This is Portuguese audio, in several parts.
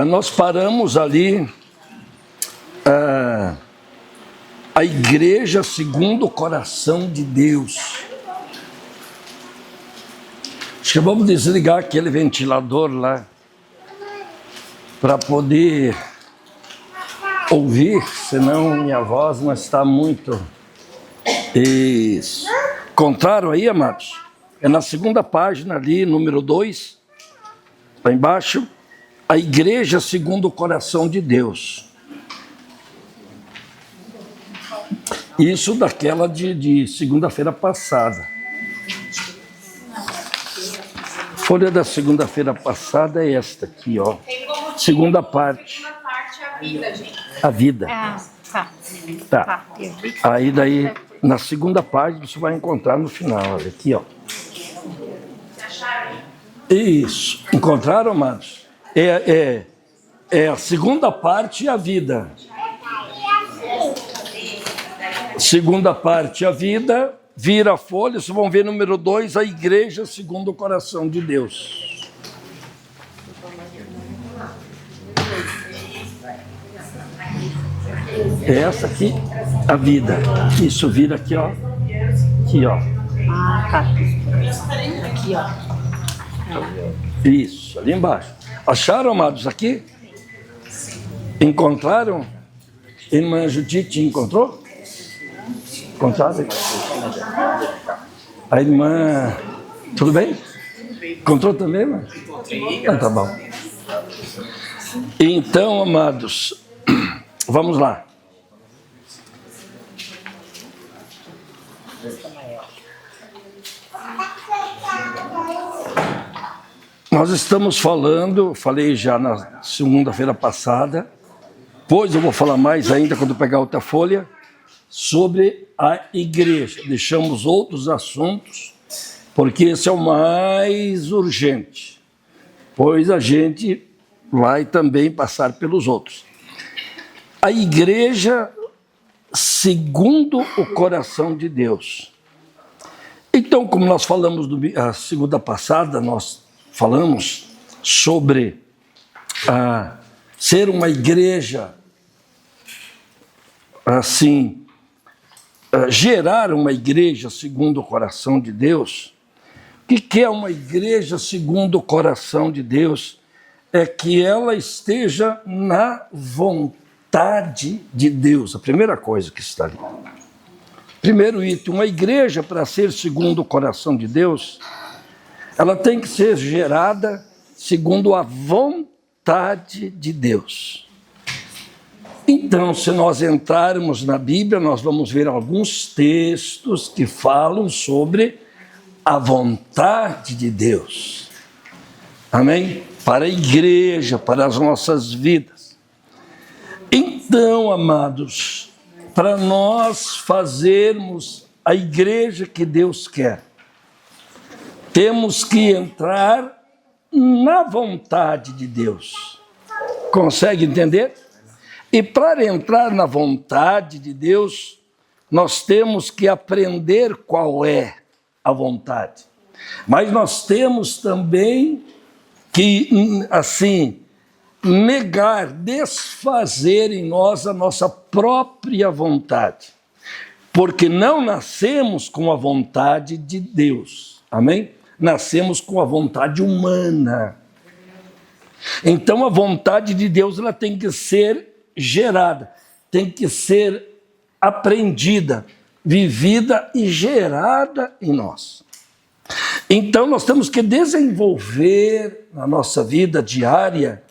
Nós paramos ali a igreja segundo o coração de Deus. Acho que vamos desligar aquele ventilador lá para poder ouvir, senão minha voz não está muito. Isso. Encontraram aí, amados? É na segunda página ali, número 2, lá embaixo, a igreja segundo o coração de Deus. Isso daquela de segunda-feira passada. Folha da segunda-feira passada é esta aqui, ó. Segunda parte. Segunda parte é a vida, gente. A vida. Tá. Aí daí, na segunda página, você vai encontrar no final, olha aqui, ó. Isso. Encontraram, amados? É a segunda parte, a vida. Segunda parte, a vida. Vira a folha, vocês vão ver número 2, a igreja segundo o coração de Deus. É essa aqui, a vida. Isso, vira aqui, ó. Aqui, ó. Ah, tá. Aqui, ó. Isso, ali embaixo. Acharam, amados, aqui? Encontraram? Irmã Judite encontrou? Encontraram? A irmã... Tudo bem? Encontrou também, irmã? Ah, tá bom. Então, amados, vamos lá. Nós estamos falando, falei já na segunda-feira passada, pois eu vou falar mais ainda quando pegar outra folha, sobre a igreja. Deixamos outros assuntos, porque esse é o mais urgente, pois a gente vai também passar pelos outros. A igreja segundo o coração de Deus. Então, como nós falamos a segunda passada, nós falamos sobre ser uma igreja, assim, gerar uma igreja segundo o coração de Deus. O que é uma igreja segundo o coração de Deus? É que ela esteja na vontade de Deus. A primeira coisa que está ali. Primeiro item, uma igreja, para ser segundo o coração de Deus, ela tem que ser gerada segundo a vontade de Deus. Então, se nós entrarmos na Bíblia, nós vamos ver alguns textos que falam sobre a vontade de Deus. Amém? Para a igreja, para as nossas vidas. Então, amados, para nós fazermos a igreja que Deus quer, temos que entrar na vontade de Deus. Consegue entender? E para entrar na vontade de Deus, nós temos que aprender qual é a vontade. Mas nós temos também que, assim, negar, desfazer em nós a nossa própria vontade. Porque não nascemos com a vontade de Deus. Amém? Nascemos com a vontade humana. Então a vontade de Deus ela tem que ser gerada, tem que ser aprendida, vivida e gerada em nós. Então nós temos que desenvolver na nossa vida diária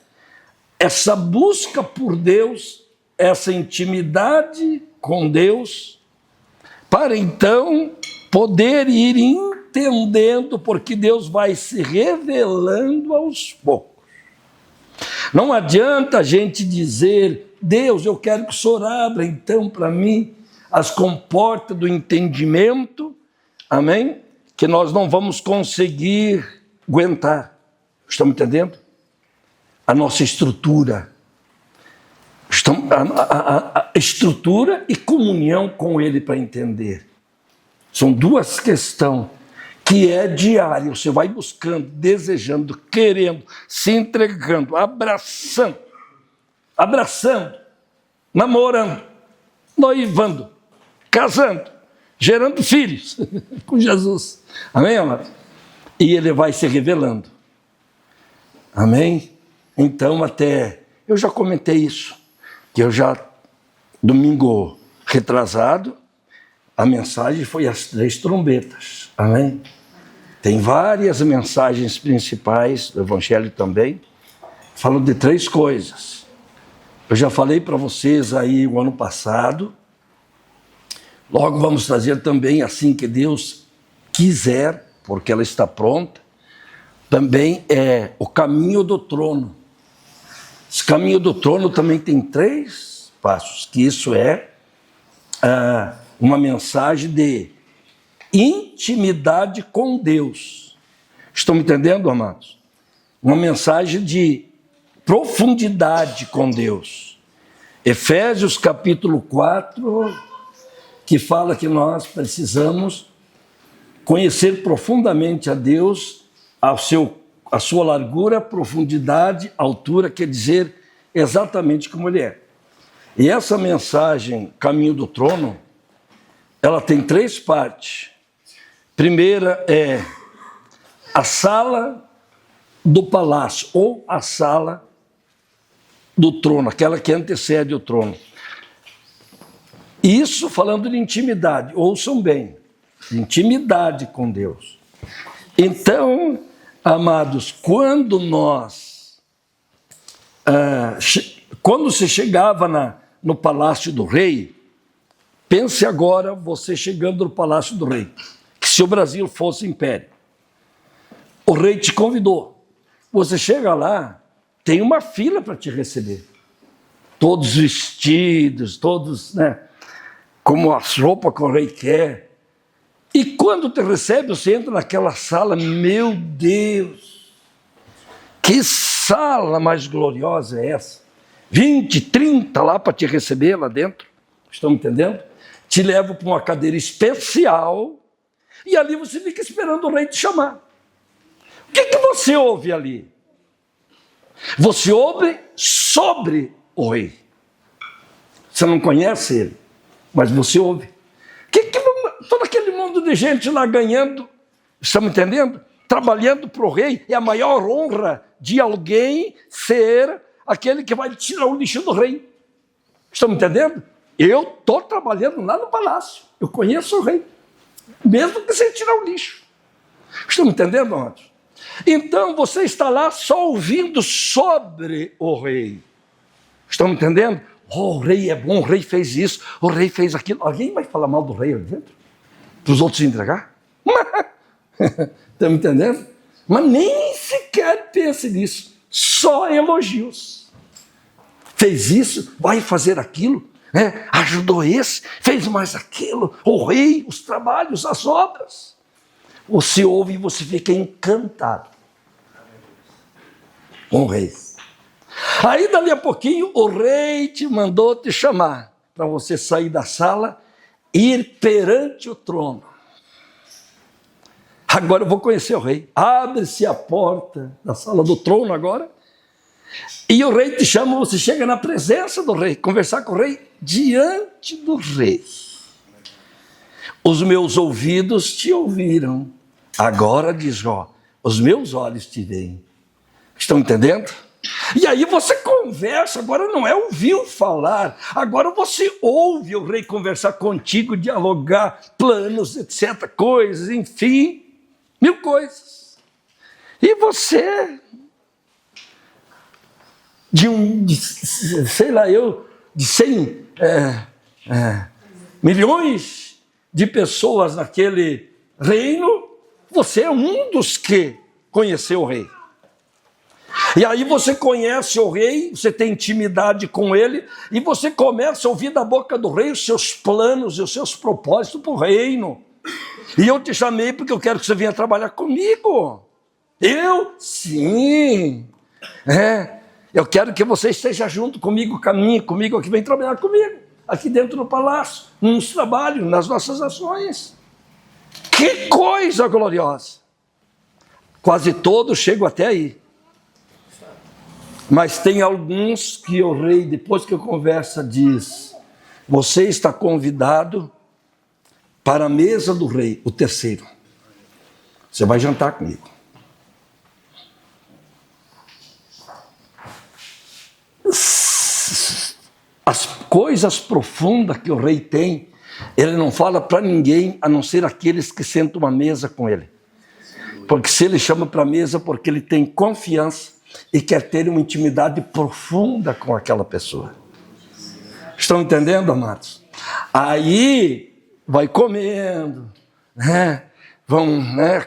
essa busca por Deus, essa intimidade com Deus, para então poder ir entendendo, porque Deus vai se revelando aos poucos. Não adianta a gente dizer, Deus, eu quero que o Senhor abra então para mim as comportas do entendimento, amém? Que nós não vamos conseguir aguentar. Estamos entendendo? A nossa estrutura. A estrutura e comunhão com Ele para entender. São duas questões que é diário. Você vai buscando, desejando, querendo, se entregando, abraçando, namorando, noivando, casando, gerando filhos com Jesus. Amém, amado? E ele vai se revelando. Amém? Então, eu já comentei isso, que domingo retrasado, a mensagem foi as 3 trombetas. Amém? Tem várias mensagens principais do Evangelho também, falando de 3 coisas. Eu já falei para vocês aí o ano passado, logo vamos trazer também, assim que Deus quiser, porque ela está pronta, também é o caminho do trono. Esse caminho do trono também tem 3 passos, que isso é uma mensagem de intimidade com Deus. Estão me entendendo, amados? Uma mensagem de profundidade com Deus. Efésios capítulo 4, que fala que nós precisamos conhecer profundamente a Deus, a sua largura, profundidade, altura, quer dizer exatamente como Ele é. E essa mensagem, Caminho do Trono, ela tem 3 partes. Primeira é a sala do palácio, ou a sala do trono, aquela que antecede o trono. Isso falando de intimidade, ouçam bem, intimidade com Deus. Então, amados, quando se chegava no palácio do rei, pense agora você chegando no palácio do rei, que se o Brasil fosse império, o rei te convidou, você chega lá, tem uma fila para te receber, todos vestidos, todos, como as roupas que o rei quer. E quando te recebe, você entra naquela sala, meu Deus, que sala mais gloriosa é essa? 20, 30 lá para te receber lá dentro, estão me entendendo? Te levam para uma cadeira especial e ali você fica esperando o rei te chamar. O que você ouve ali? Você ouve sobre o rei. Você não conhece ele, mas você ouve. Todo aquele mundo de gente lá ganhando, estamos entendendo? Trabalhando para o rei, é a maior honra de alguém ser aquele que vai tirar o lixo do rei. Estamos entendendo? Eu estou trabalhando lá no palácio, eu conheço o rei, mesmo que sem tirar o lixo. Estamos entendendo, amados? Então você está lá só ouvindo sobre o rei. Estamos entendendo? Oh, o rei é bom, o rei fez isso, o rei fez aquilo. Alguém vai falar mal do rei ali dentro? Para os outros entregar? Estamos entendendo? Mas nem sequer pense nisso. Só elogios. Fez isso, vai fazer aquilo, ajudou esse, fez mais aquilo, o rei, os trabalhos, as obras. Você ouve e você fica encantado com o rei. Aí, dali a pouquinho, o rei te mandou te chamar para você sair da sala e ir perante o trono. Agora eu vou conhecer o rei. Abre-se a porta da sala do trono agora e o rei te chama, você chega na presença do rei, conversar com o rei diante do rei. Os meus ouvidos te ouviram. Agora diz, os meus olhos te veem. Estão entendendo? E aí você conversa, agora não é ouvir falar, agora você ouve o rei conversar contigo, dialogar, planos, etc., coisas, enfim, 1000 coisas. E você, de 100 milhões de pessoas naquele reino, você é um dos que conheceu o rei. E aí você conhece o rei, você tem intimidade com ele, e você começa a ouvir da boca do rei os seus planos e os seus propósitos para o reino. E eu te chamei porque eu quero que você venha trabalhar comigo. Eu? Sim. Eu quero que você esteja junto comigo, caminhe comigo, que vem trabalhar comigo, aqui dentro do palácio, nos trabalhos, nas nossas ações. Que coisa gloriosa! Quase todos chegam até aí. Mas tem alguns que o rei, depois que a conversa, diz: você está convidado para a mesa do rei, o terceiro. Você vai jantar comigo. As coisas profundas que o rei tem, ele não fala para ninguém, a não ser aqueles que sentam à mesa com ele. Porque se ele chama para a mesa, porque ele tem confiança e quer ter uma intimidade profunda com aquela pessoa. Estão entendendo, amados? Aí vai comendo, né?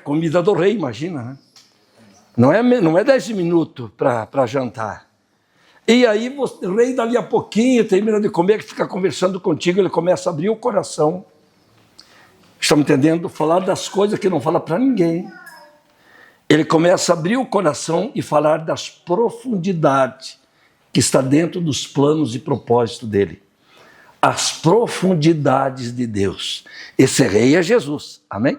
Comida do rei, imagina, né? Não é 10 minutos para jantar. E aí o rei dali a pouquinho termina de comer, que fica conversando contigo, ele começa a abrir o coração. Estão entendendo? Falar das coisas que não fala para ninguém. Ele começa a abrir o coração e falar das profundidades que está dentro dos planos e propósitos dele. As profundidades de Deus. Esse rei é Jesus, amém?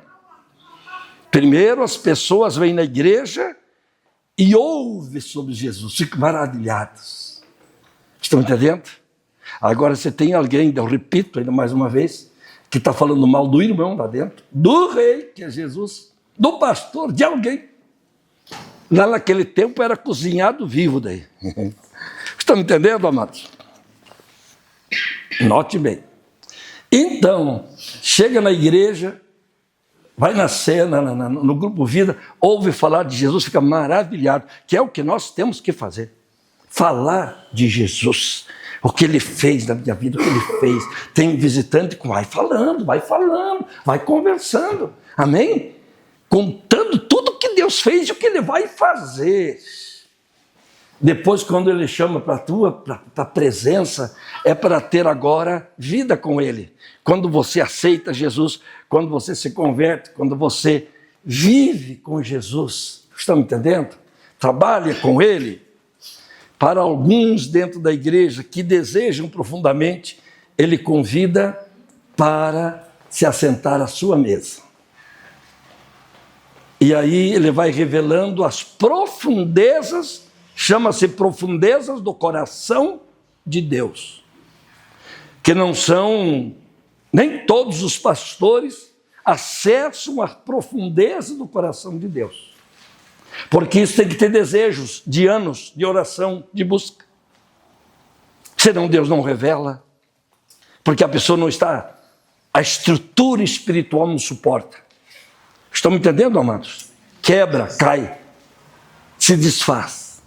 Primeiro as pessoas vêm na igreja e ouvem sobre Jesus, ficam maravilhados. Estão entendendo? Agora você tem alguém, eu repito ainda mais uma vez, que está falando mal do irmão lá dentro, do rei, que é Jesus, do pastor, de alguém. Lá naquele tempo era cozinhado vivo daí. Estão entendendo, amados? Note bem. Então, chega na igreja, vai na cena, no grupo Vida, ouve falar de Jesus, fica maravilhado, que é o que nós temos que fazer. Falar de Jesus, o que ele fez na minha vida, o que ele fez. Tem um visitante que vai falando, vai conversando. Amém? Contando tudo que Deus fez e o que ele vai fazer. Depois, quando ele chama para a presença, é para ter agora vida com ele. Quando você aceita Jesus, quando você se converte, quando você vive com Jesus, estão entendendo? Trabalha com ele. Para alguns dentro da igreja que desejam profundamente, ele convida para se assentar à sua mesa. E aí ele vai revelando as profundezas, chama-se profundezas do coração de Deus. Que não são, nem todos os pastores acessam a profundeza do coração de Deus. Porque isso tem que ter desejos de anos de oração, de busca. Senão Deus não revela. Porque a pessoa não está, a estrutura espiritual não suporta. Estão me entendendo, amados? Quebra, cai, se desfaz.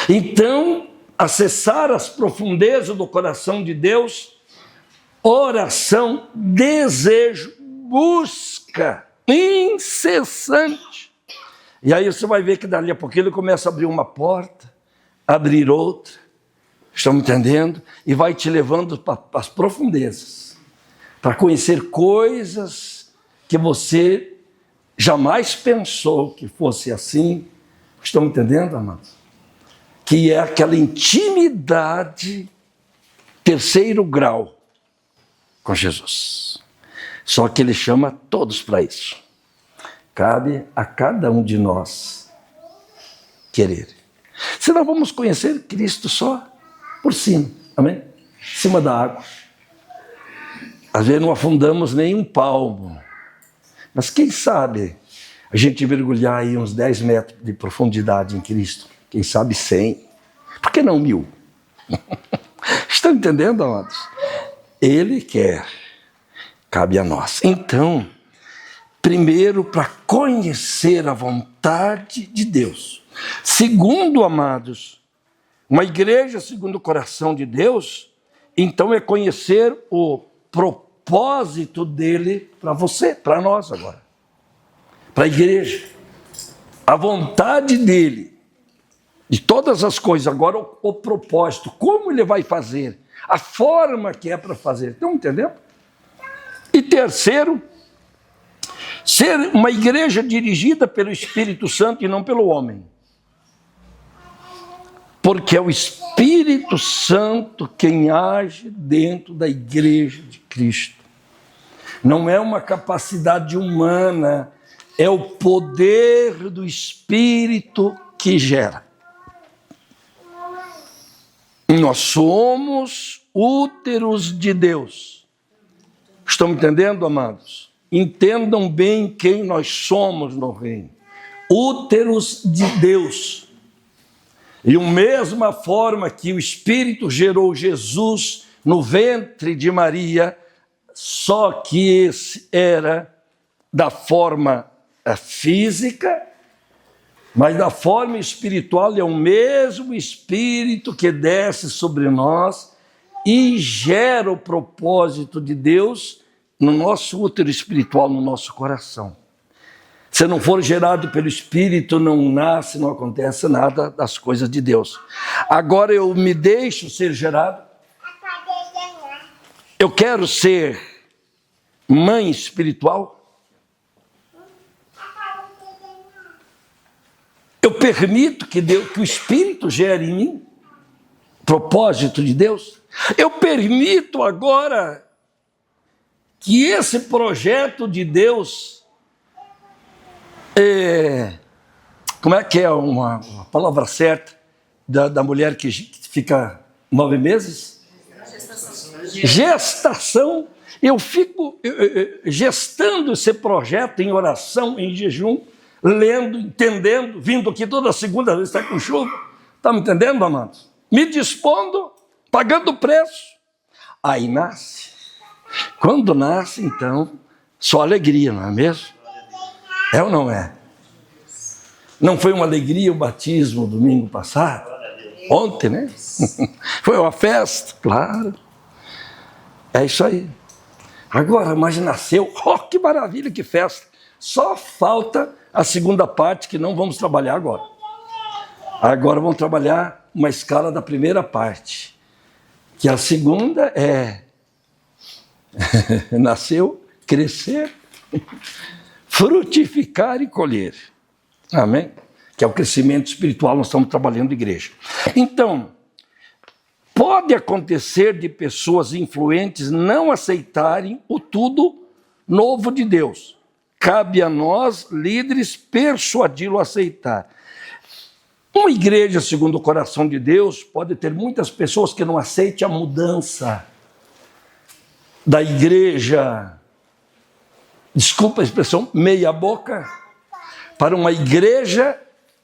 Então, acessar as profundezas do coração de Deus, oração, desejo, busca incessante. E aí você vai ver que dali a pouquinho ele começa a abrir uma porta, abrir outra. Estão me entendendo? E vai te levando para as profundezas, para conhecer coisas que você jamais pensou que fosse assim. Estão me entendendo, amados? Que é aquela intimidade, terceiro grau, com Jesus. Só que ele chama todos para isso. Cabe a cada um de nós querer. Senão vamos conhecer Cristo só por cima, amém? Em cima da água. Às vezes não afundamos nem um palmo. Mas quem sabe a gente mergulhar aí uns 10 metros de profundidade em Cristo? Quem sabe 100? Por que não 1000? Estão entendendo, amados? Ele quer, cabe a nós. Então, primeiro, para conhecer a vontade de Deus. Segundo, amados, uma igreja segundo o coração de Deus, então é conhecer o propósito dele para você, para nós agora. Para a igreja. A vontade dele, de todas as coisas, agora o propósito, como ele vai fazer, a forma que é para fazer. Estão entendendo? E terceiro, ser uma igreja dirigida pelo Espírito Santo e não pelo homem. Porque é o Espírito Santo quem age dentro da igreja de Cristo. Não é uma capacidade humana, é o poder do Espírito que gera. Nós somos úteros de Deus. Estão entendendo, amados? Entendam bem quem nós somos no reino. Úteros de Deus. E a mesma forma que o Espírito gerou Jesus no ventre de Maria, só que esse era da forma física, mas da forma espiritual é o mesmo Espírito que desce sobre nós e gera o propósito de Deus no nosso útero espiritual, no nosso coração. Se não for gerado pelo Espírito, não nasce, não acontece nada das coisas de Deus. Agora eu me deixo ser gerado. Eu quero ser mãe espiritual. Eu permito que o Espírito gere em mim propósito de Deus. Eu permito agora que esse projeto de Deus, como é que é uma palavra certa da mulher que fica 9 meses? Gestação. Eu fico gestando esse projeto em oração, em jejum, lendo, entendendo, vindo aqui toda segunda vez, está com chuva. Está me entendendo, amados? Me dispondo, pagando o preço. Aí nasce. Quando nasce, então, só alegria, não é mesmo? É ou não é? Não foi uma alegria o batismo domingo passado? Ontem, né? Foi uma festa, claro. É isso aí. Agora, mas nasceu, que maravilha, que festa. Só falta a segunda parte que não vamos trabalhar agora. Agora vamos trabalhar uma escala da primeira parte. Que a segunda é nasceu, crescer, frutificar e colher. Amém? Que é o crescimento espiritual, nós estamos trabalhando igreja. Então, pode acontecer de pessoas influentes não aceitarem o tudo novo de Deus. Cabe a nós, líderes, persuadi-lo a aceitar. Uma igreja, segundo o coração de Deus, pode ter muitas pessoas que não aceitem a mudança da igreja, desculpa a expressão, meia boca, para uma igreja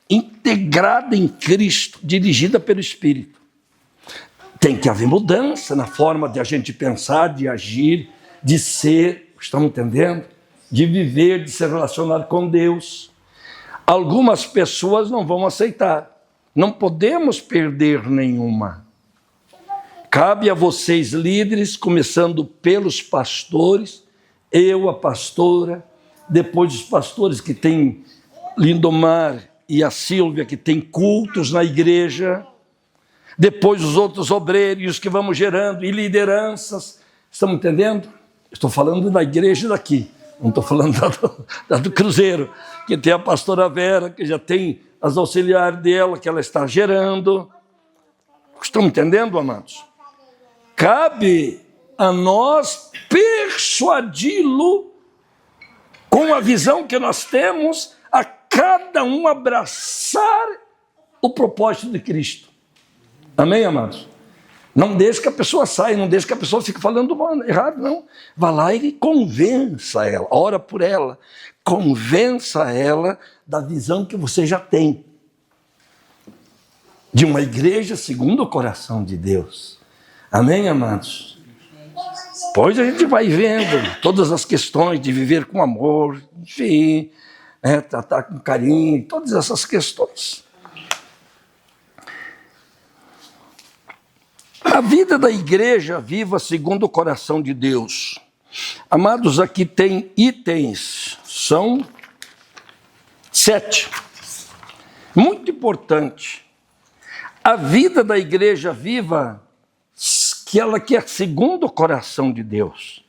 integrada em Cristo, dirigida pelo Espírito. Tem que haver mudança na forma de a gente pensar, de agir, de ser, estão entendendo? De viver, de se relacionar com Deus. Algumas pessoas não vão aceitar. Não podemos perder nenhuma. Cabe a vocês, líderes, começando pelos pastores, eu, a pastora, depois os pastores que têm Lindomar e a Sílvia, que têm cultos na igreja, depois os outros obreiros que vamos gerando, e lideranças. Estamos entendendo? Estou falando da igreja daqui, não estou falando da do Cruzeiro, que tem a pastora Vera, que já tem as auxiliares dela, que ela está gerando. Estão entendendo, amados? Cabe a nós persuadi-lo com a visão que nós temos, a cada um abraçar o propósito de Cristo. Amém, amados? Não deixe que a pessoa saia, não deixe que a pessoa fique falando errado, não. Vá lá e convença ela, ora por ela, convença ela da visão que você já tem de uma igreja segundo o coração de Deus. Amém, amados? Pois a gente vai vendo todas as questões de viver com amor, enfim, tratar com carinho, todas essas questões. A vida da igreja viva segundo o coração de Deus. Amados, aqui tem itens, são 7. Muito importante. A vida da igreja viva, que ela quer segundo o coração de Deus.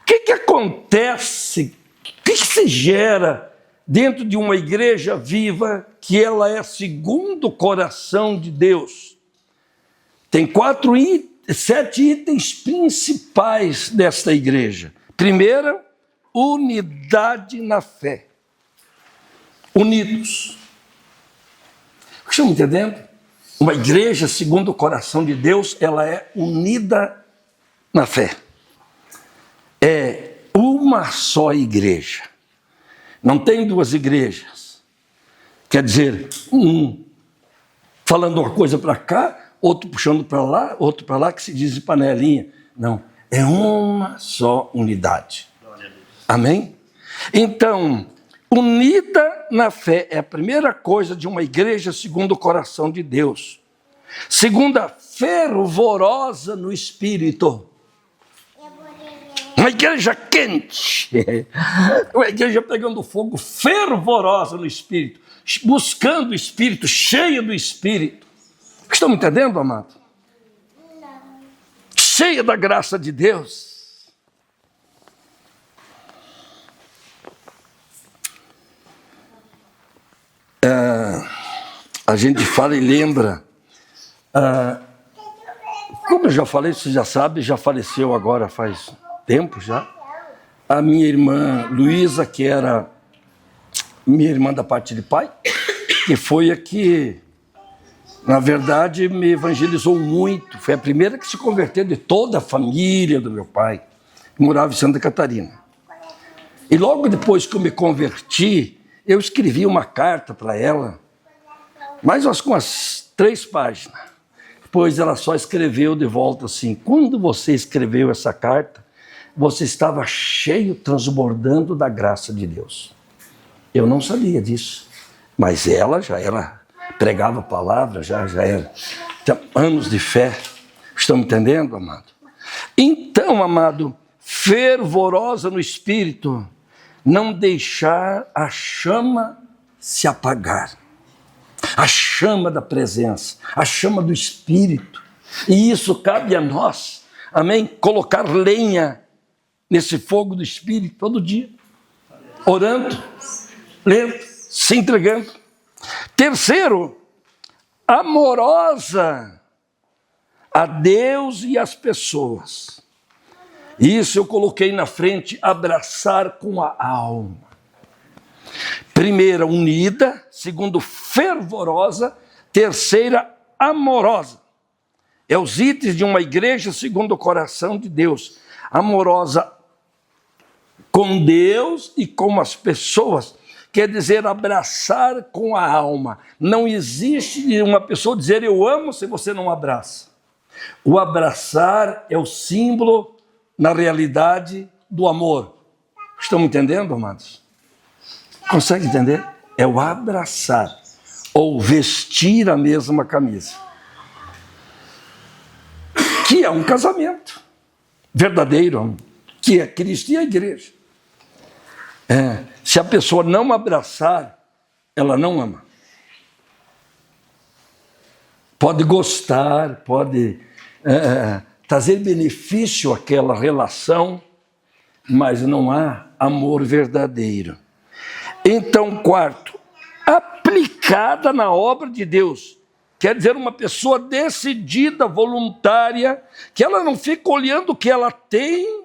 O que acontece, o que se gera dentro de uma igreja viva que ela é segundo o coração de Deus? Tem 7 itens principais desta igreja. Primeira, unidade na fé. Unidos. Estão entendendo? Uma igreja, segundo o coração de Deus, ela é unida na fé. É uma só igreja. Não tem duas igrejas. Quer dizer, falando uma coisa para cá, outro puxando para lá, que se diz de panelinha. Não, é uma só unidade. Amém? Então, unida na fé é a primeira coisa de uma igreja segundo o coração de Deus. Segunda, fervorosa no Espírito. Uma igreja quente, uma igreja pegando fogo, fervorosa no Espírito, buscando o Espírito, cheia do Espírito. Estão me entendendo, amado? Cheia da graça de Deus. A gente fala e lembra. Como eu já falei, você já sabe, já faleceu agora faz tempo já. A minha irmã Luísa, que era minha irmã da parte de pai, que foi a que, na verdade, me evangelizou muito. Foi a primeira que se converteu de toda a família do meu pai. Morava em Santa Catarina. E logo depois que eu me converti, eu escrevi uma carta para ela, mais com umas 3 páginas. Depois ela só escreveu de volta assim: quando você escreveu essa carta, você estava cheio, transbordando da graça de Deus. Eu não sabia disso, mas ela pregava a palavra, já era, tinha anos de fé. Estão me entendendo, amado? Então, amado, fervorosa no Espírito, não deixar a chama se apagar. A chama da presença, a chama do Espírito. E isso cabe a nós, amém? Colocar lenha nesse fogo do Espírito todo dia. Orando, lendo, se entregando. Terceiro, amorosa a Deus e às pessoas. Isso eu coloquei na frente, abraçar com a alma. Primeira, unida. Segundo, fervorosa. Terceira, amorosa. É os itens de uma igreja segundo o coração de Deus. Amorosa com Deus e com as pessoas. Quer dizer, abraçar com a alma. Não existe uma pessoa dizer eu amo se você não abraça. O abraçar é o símbolo, na realidade, do amor. Estão me entendendo, amados? Consegue entender? É o abraçar, ou vestir a mesma camisa. Que é um casamento verdadeiro, que é Cristo e a igreja. Se a pessoa não abraçar, ela não ama. Pode gostar, pode trazer benefício àquela relação, mas não há amor verdadeiro. Então, quarto, aplicada na obra de Deus. Quer dizer, uma pessoa decidida, voluntária, que ela não fica olhando o que ela tem,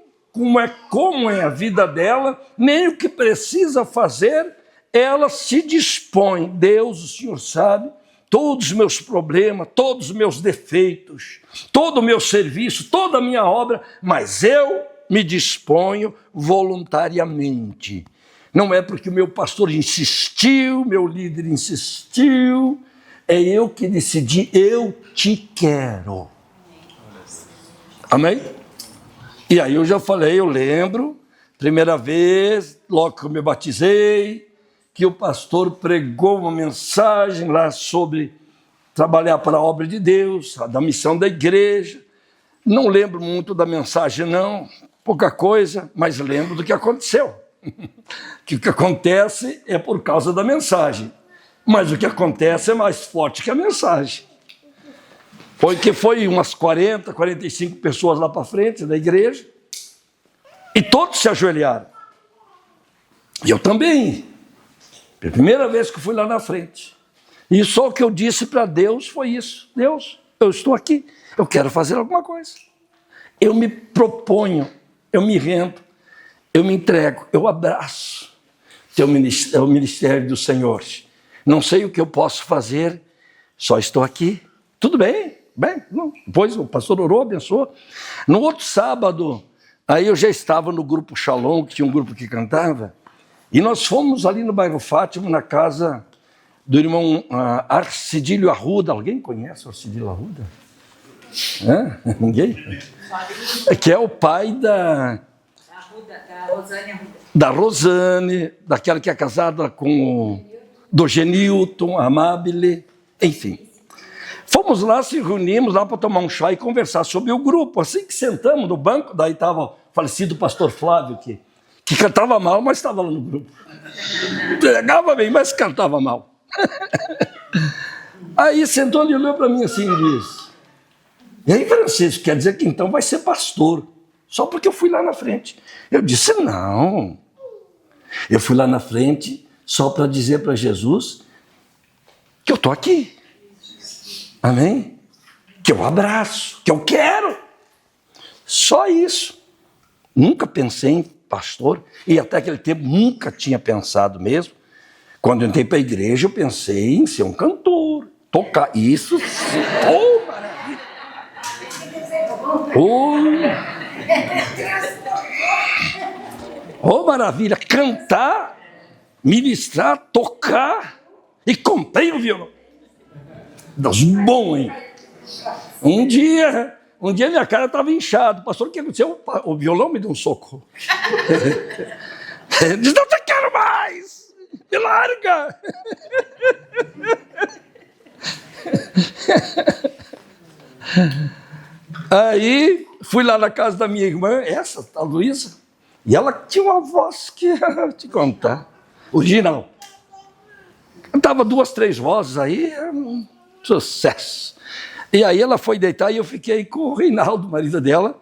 como é a vida dela, nem o que precisa fazer, ela se dispõe. Deus, o Senhor sabe, todos os meus problemas, todos os meus defeitos, todo o meu serviço, toda a minha obra, mas eu me disponho voluntariamente. Não é porque o meu pastor insistiu, meu líder insistiu, é eu que decidi, eu te quero. Amém? E aí eu já falei, eu lembro, primeira vez, logo que eu me batizei, que o pastor pregou uma mensagem lá sobre trabalhar para a obra de Deus, da missão da igreja. Não lembro muito da mensagem não, pouca coisa, mas lembro do que aconteceu. Que o que acontece é por causa da mensagem, mas o que acontece é mais forte que a mensagem. Foi umas 40, 45 pessoas lá para frente da igreja, e todos se ajoelharam. E eu também, pela primeira vez que eu fui lá na frente. E só o que eu disse para Deus foi isso: Deus, eu estou aqui, eu quero fazer alguma coisa. Eu me proponho, eu me rendo. eu me entrego, eu abraço o ministério do Senhor. Não sei o que eu posso fazer, só estou aqui. Tudo bem, depois o pastor orou, abençoou. No outro sábado, aí eu já estava no grupo Shalom, que tinha um grupo que cantava, e nós fomos ali no bairro Fátima, na casa do irmão Arcidílio Arruda. Alguém conhece o Arcidílio Arruda? Ninguém? Que é o pai da Rosane Arruda. Da Rosane, daquela que é casada com do Genilton, Amabile, enfim. Fomos lá, se reunimos lá para tomar um chá e conversar sobre o grupo. Assim que sentamos no banco, daí estava o falecido pastor Flávio, que cantava mal, mas estava lá no grupo. Pegava bem, mas cantava mal. Aí sentou e olhou para mim assim e disse: e aí, Francisco, quer dizer que então vai ser pastor, só porque eu fui lá na frente. Eu disse: não, eu fui lá na frente só para dizer para Jesus que eu estou aqui. Amém? Que eu abraço, que eu quero. Só isso. Nunca pensei em pastor, e até aquele tempo nunca tinha pensado mesmo. Quando eu entrei para a igreja, eu pensei em ser um cantor, tocar. Isso, oh, maravilha. Oh, maravilha, cantar, ministrar, tocar, e comprei o violão. Deus bom, hein? Um dia minha cara estava inchada. Pastor, o que aconteceu? O violão me deu um soco. Ele disse: não te quero mais, me larga. Aí fui lá na casa da minha irmã, a Luísa, e ela tinha uma voz que eu te contar, original. Cantava 2, 3 vozes aí, sucesso. E aí ela foi deitar e eu fiquei com o Reinaldo, marido dela.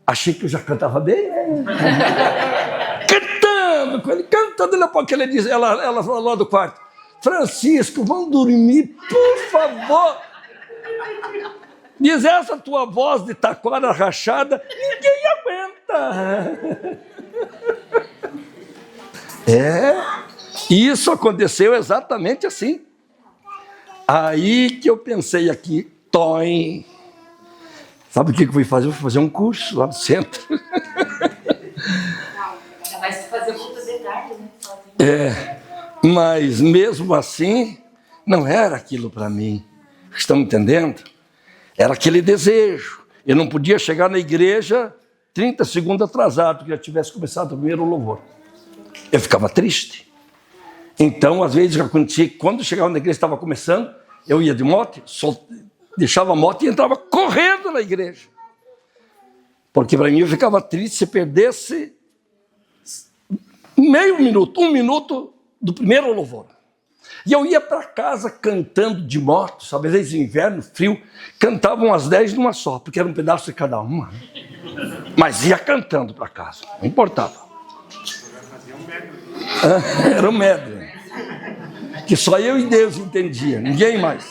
Achei que eu já cantava bem, né? Cantando com ele, cantando. Ela falou lá do quarto: Francisco, vamos dormir, por favor. Diz: essa tua voz de taquara rachada, ninguém aguenta. Isso aconteceu exatamente assim. Aí que eu pensei aqui, toim. Sabe o que eu fui fazer? Eu fui fazer um curso lá no centro. Vai se fazer o culto de tarde, né? Mas mesmo assim, não era aquilo para mim. Estão entendendo? Era aquele desejo. Eu não podia chegar na igreja 30 segundos atrasado, que já tivesse começado o primeiro louvor. Eu ficava triste. Então, às vezes, acontecia que quando chegava na igreja, estava começando, eu ia de moto, deixava a moto e entrava correndo na igreja. Porque para mim eu ficava triste se perdesse meio minuto, 1 minuto do primeiro louvor. E eu ia para casa cantando de moto, sabe, às vezes no inverno, frio, cantavam as 10 numa só, porque era um pedaço de cada uma. Mas ia cantando para casa, não importava. Era um medley, que só eu e Deus entendia, ninguém mais.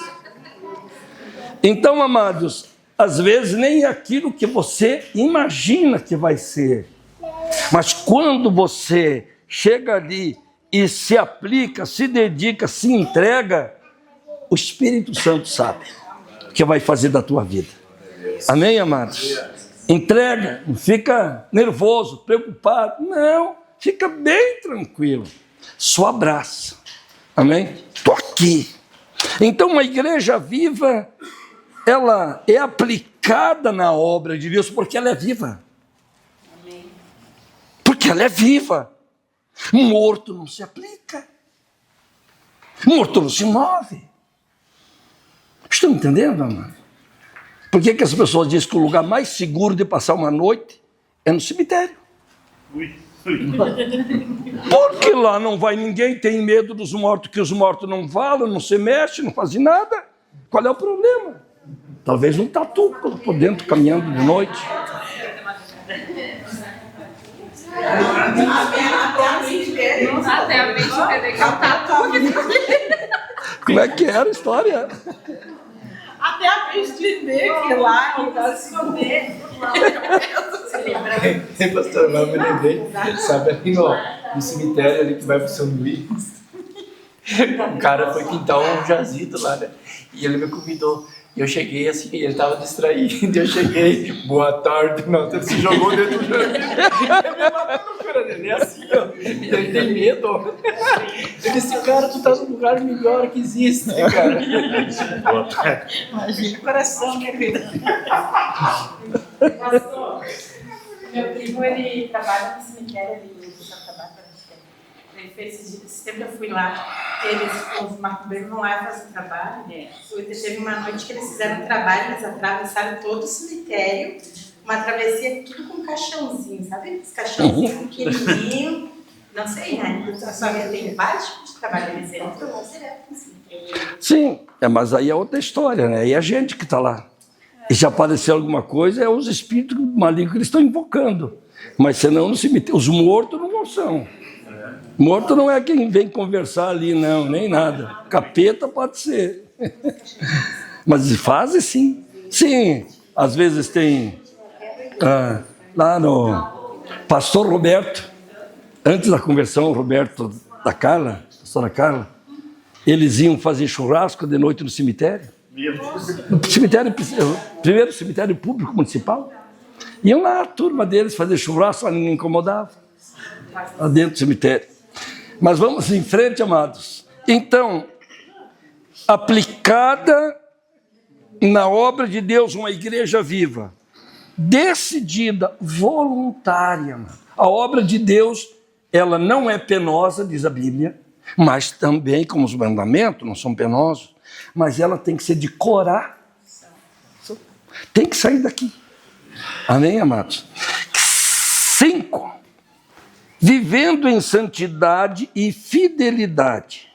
Então, amados, às vezes nem aquilo que você imagina que vai ser, mas quando você chega ali e se aplica, se dedica, se entrega, o Espírito Santo sabe o que vai fazer da tua vida. Amém, amados? Entrega, não fica nervoso, preocupado, não, fica bem tranquilo, só abraça. Amém? Estou aqui. Então, uma igreja viva, ela é aplicada na obra de Deus porque ela é viva. Amém. Porque ela é viva. Morto não se aplica. Morto não se move. Estão entendendo, amado? Por que as pessoas dizem que o lugar mais seguro de passar uma noite é no cemitério? Porque lá não vai ninguém, tem medo dos mortos, que os mortos não falam, não se mexem, não fazem nada. Qual é o problema? Talvez um tatu por dentro, caminhando de noite. Até a mente entender que é um tatu. Como é que era a história? Até a mente entender que lá é um lugar de esconder. Pastor, eu me lembrei, sabe, ali no cemitério ali que vai pro São Luís, o cara foi pintar um jazido lá, né? E ele me convidou. E eu cheguei assim, ele tava distraído. Eu cheguei, boa tarde, não, ele se jogou dentro do jazido. Ele me matou no cara dele, é assim, ó. Ele tem medo. Eu disse, cara, tu tá no lugar melhor que existe, cara. Boa tarde. Imagina o coração, minha vida. Pastor, meu primo, ele trabalha no cemitério ali em Santa Bárbara. Ele fez esse tempo eu fui lá, os macumbeiros vão lá fazer trabalho. Teve uma noite que eles fizeram um trabalho, eles atravessaram todo o cemitério, uma travessia, tudo com caixãozinho, sabe? Os caixãozinhos pequenininhos, não sei, né? Só que tem vários tipos de trabalho, eles entram direto no cemitério. Sim, mas aí é outra história, né? E a gente que está lá. E se aparecer alguma coisa, é os espíritos malignos que eles estão invocando. Mas senão no cemitério, os mortos não são. Morto não é quem vem conversar ali, não, nem nada. Capeta pode ser. Mas fazem sim. Sim, às vezes tem... lá no Pastor Roberto, antes da conversão, o Roberto da Carla, pastora Carla, eles iam fazer churrasco de noite no cemitério. No cemitério, primeiro cemitério público municipal. Iam lá, a turma deles fazer churrasco, ninguém incomodava. Lá dentro do cemitério. Mas vamos em frente, amados. Então, aplicada na obra de Deus, uma igreja viva, decidida, voluntária. A obra de Deus, ela não é penosa, diz a Bíblia, mas também, como os mandamentos, não são penosos, mas ela tem que ser de coração. Tem que sair daqui. Amém, amados? 5. Vivendo em santidade e fidelidade.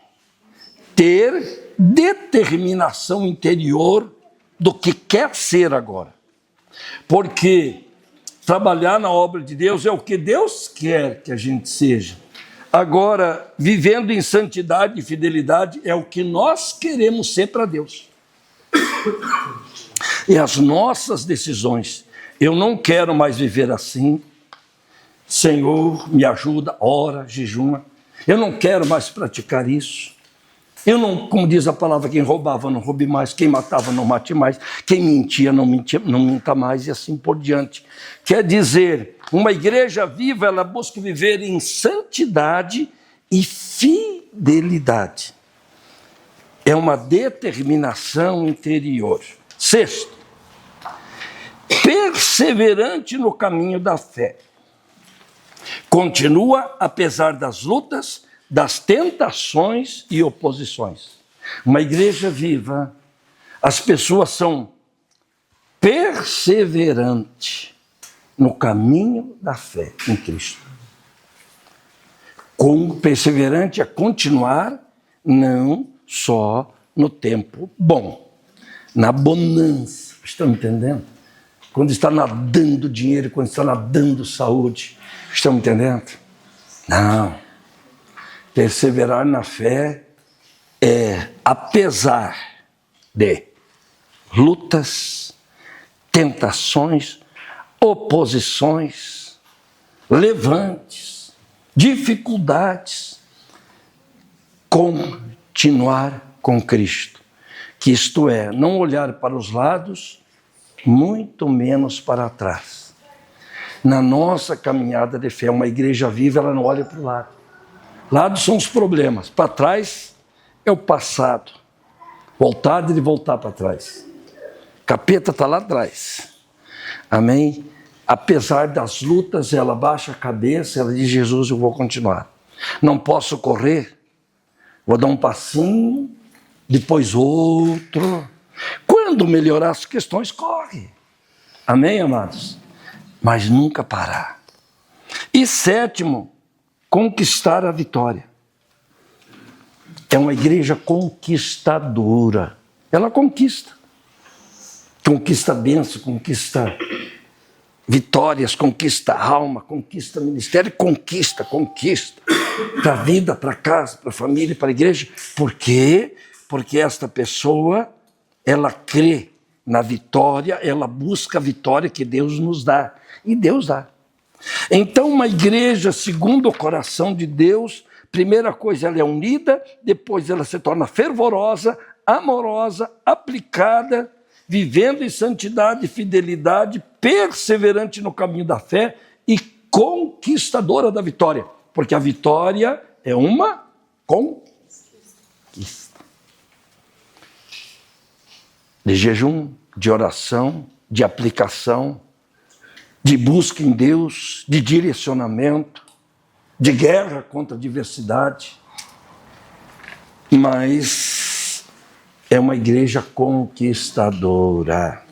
Ter determinação interior do que quer ser agora. Porque trabalhar na obra de Deus é o que Deus quer que a gente seja. Agora, vivendo em santidade e fidelidade é o que nós queremos ser para Deus. E as nossas decisões. Eu não quero mais viver assim. Senhor, me ajuda, ora, jejuma. Eu não quero mais praticar isso. Eu não, como diz a palavra, quem roubava não roube mais, quem matava não mate mais, quem mentia não minta mais e assim por diante. Quer dizer, uma igreja viva, ela busca viver em santidade e fidelidade. É uma determinação interior. 6. Perseverante no caminho da fé. Continua apesar das lutas, das tentações e oposições. Uma igreja viva, as pessoas são perseverantes no caminho da fé em Cristo. Perseverante é continuar, não só no tempo bom, na bonança. Estão entendendo? Quando está nadando dinheiro, quando está nadando saúde. Estão entendendo? Não. Perseverar na fé é, apesar de lutas, tentações, oposições, levantes, dificuldades, continuar com Cristo. Que isto é, não olhar para os lados, muito menos para trás. Na nossa caminhada de fé, uma igreja viva, ela não olha para o lado. Lados são os problemas, para trás é o passado. Vontade de voltar para trás. Capeta está lá atrás. Amém? Apesar das lutas, ela baixa a cabeça, ela diz, Jesus, eu vou continuar. Não posso correr, vou dar um passinho, depois outro. Quando melhorar as questões, corre. Amém, amados? Mas nunca parar. E 7, conquistar a vitória. É uma igreja conquistadora. Ela conquista. Conquista bênção, conquista vitórias, conquista alma, conquista ministério, conquista. Para a vida, para a casa, para a família, para a igreja. Por quê? Porque esta pessoa, ela crê na vitória, ela busca a vitória que Deus nos dá. E Deus dá. Então, uma igreja segundo o coração de Deus, primeira coisa, ela é unida, depois ela se torna fervorosa, amorosa, aplicada, vivendo em santidade e fidelidade, perseverante no caminho da fé e conquistadora da vitória. Porque a vitória é uma conquista. De jejum, de oração, de aplicação, de busca em Deus, de direcionamento, de guerra contra a adversidade. Mas é uma igreja conquistadora.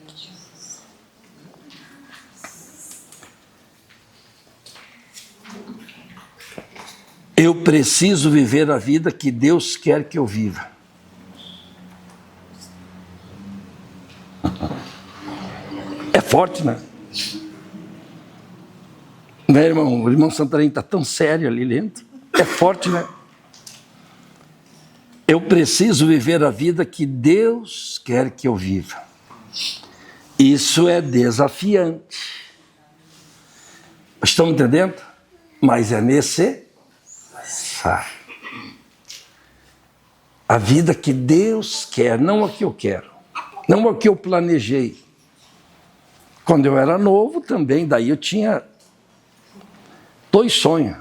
Eu preciso viver a vida que Deus quer que eu viva. É forte, né? Né, irmão? O irmão Santarém está tão sério ali dentro. É forte, né? Eu preciso viver a vida que Deus quer que eu viva. Isso é desafiante. Estão entendendo? Mas é necessário. A vida que Deus quer, não a que eu quero. Não a que eu planejei. Quando eu era novo também, daí eu tinha 2 sonhos.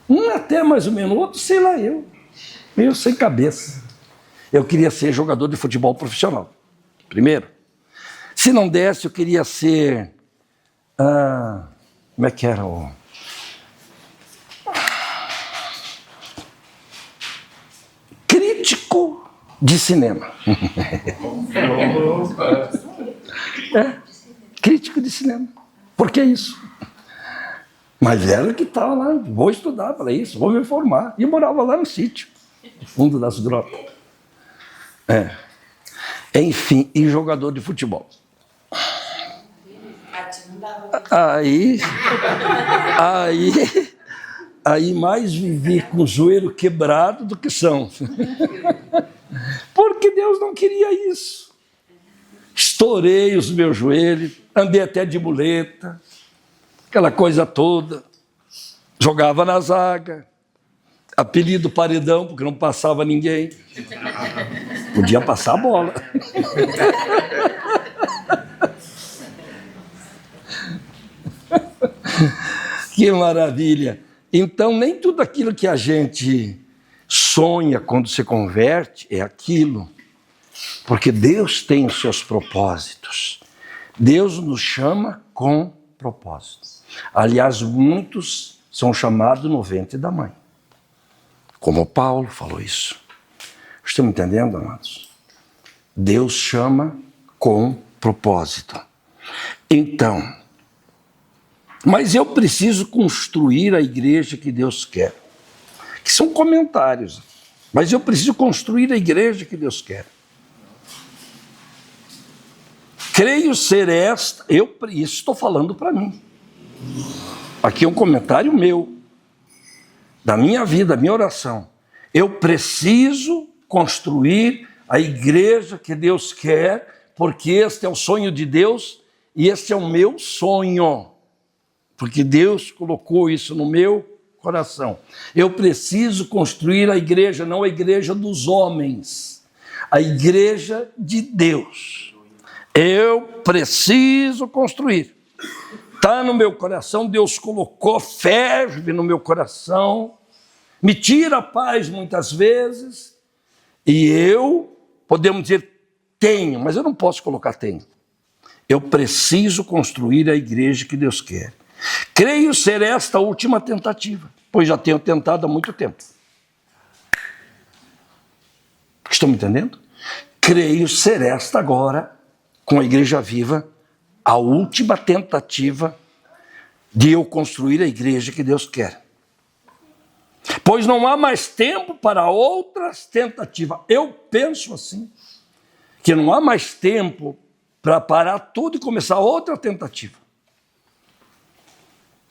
Um até mais ou menos, outro sei lá eu. Meio sem cabeça. Eu queria ser jogador de futebol profissional. Primeiro. Se não desse, eu queria ser... como é que era o... crítico de cinema. Crítico de cinema. Por que isso? Mas era que estava lá, vou estudar para isso, vou me formar. E eu morava lá no sítio, no fundo das grotas. Enfim, e jogador de futebol. Aí mais vivi com o joelho quebrado do que são. Porque Deus não queria isso. Estourei os meus joelhos, andei até de muleta, aquela coisa toda. Jogava na zaga, apelido paredão, porque não passava ninguém. Podia passar a bola. Que maravilha! Então, nem tudo aquilo que a gente sonha quando se converte é aquilo. Porque Deus tem os seus propósitos. Deus nos chama com propósito. Aliás, muitos são chamados no ventre da mãe. Como Paulo falou isso. Estão me entendendo, amados? Deus chama com propósito. Então, mas eu preciso construir a igreja que Deus quer. Que são comentários. Mas eu preciso construir a igreja que Deus quer. Creio ser esta, isso estou falando para mim. Aqui é um comentário meu, da minha vida, da minha oração. Eu preciso construir a igreja que Deus quer, porque este é o sonho de Deus e este é o meu sonho. Porque Deus colocou isso no meu coração. Eu preciso construir a igreja, não a igreja dos homens, a igreja de Deus. Eu preciso construir. Está no meu coração, Deus colocou, ferve no meu coração, me tira a paz muitas vezes, e eu, podemos dizer, tenho, mas eu não posso colocar tenho. Eu preciso construir a igreja que Deus quer. Creio ser esta a última tentativa, pois já tenho tentado há muito tempo. Estão me entendendo? Creio ser esta agora, com a Igreja Viva, a última tentativa de eu construir a igreja que Deus quer. Pois não há mais tempo para outras tentativas. Eu penso assim, que não há mais tempo para parar tudo e começar outra tentativa.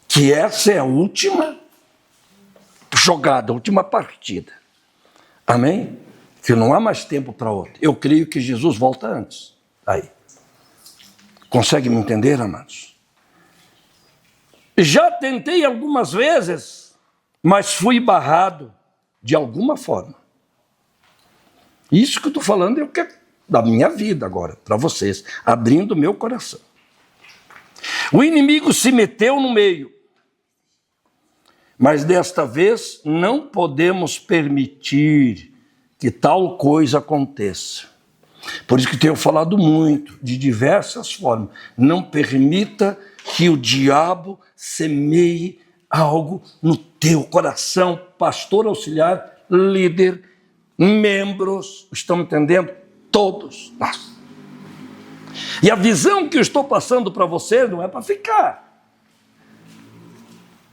Que essa é a última jogada, a última partida. Amém? Que não há mais tempo para outra. Eu creio que Jesus volta antes. Aí. Consegue me entender, amados? Já tentei algumas vezes, mas fui barrado de alguma forma. Isso que eu estou falando é o que é da minha vida agora, para vocês, abrindo meu coração. O inimigo se meteu no meio, mas desta vez não podemos permitir que tal coisa aconteça. Por isso que tenho falado muito, de diversas formas. Não permita que o diabo semeie algo no teu coração, pastor auxiliar, líder, membros, estão entendendo? Todos nós. E a visão que eu estou passando para você não é para ficar.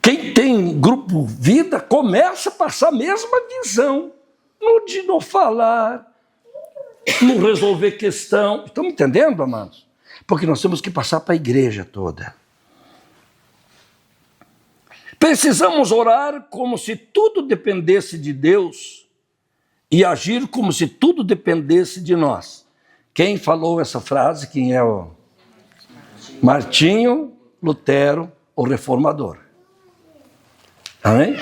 Quem tem grupo vida começa a passar a mesma visão, no falar, no resolver questão. Estão me entendendo, amados? Porque nós temos que passar para a igreja toda. Precisamos orar como se tudo dependesse de Deus e agir como se tudo dependesse de nós. Quem falou essa frase? Quem é o Martinho Lutero, o reformador. Amém?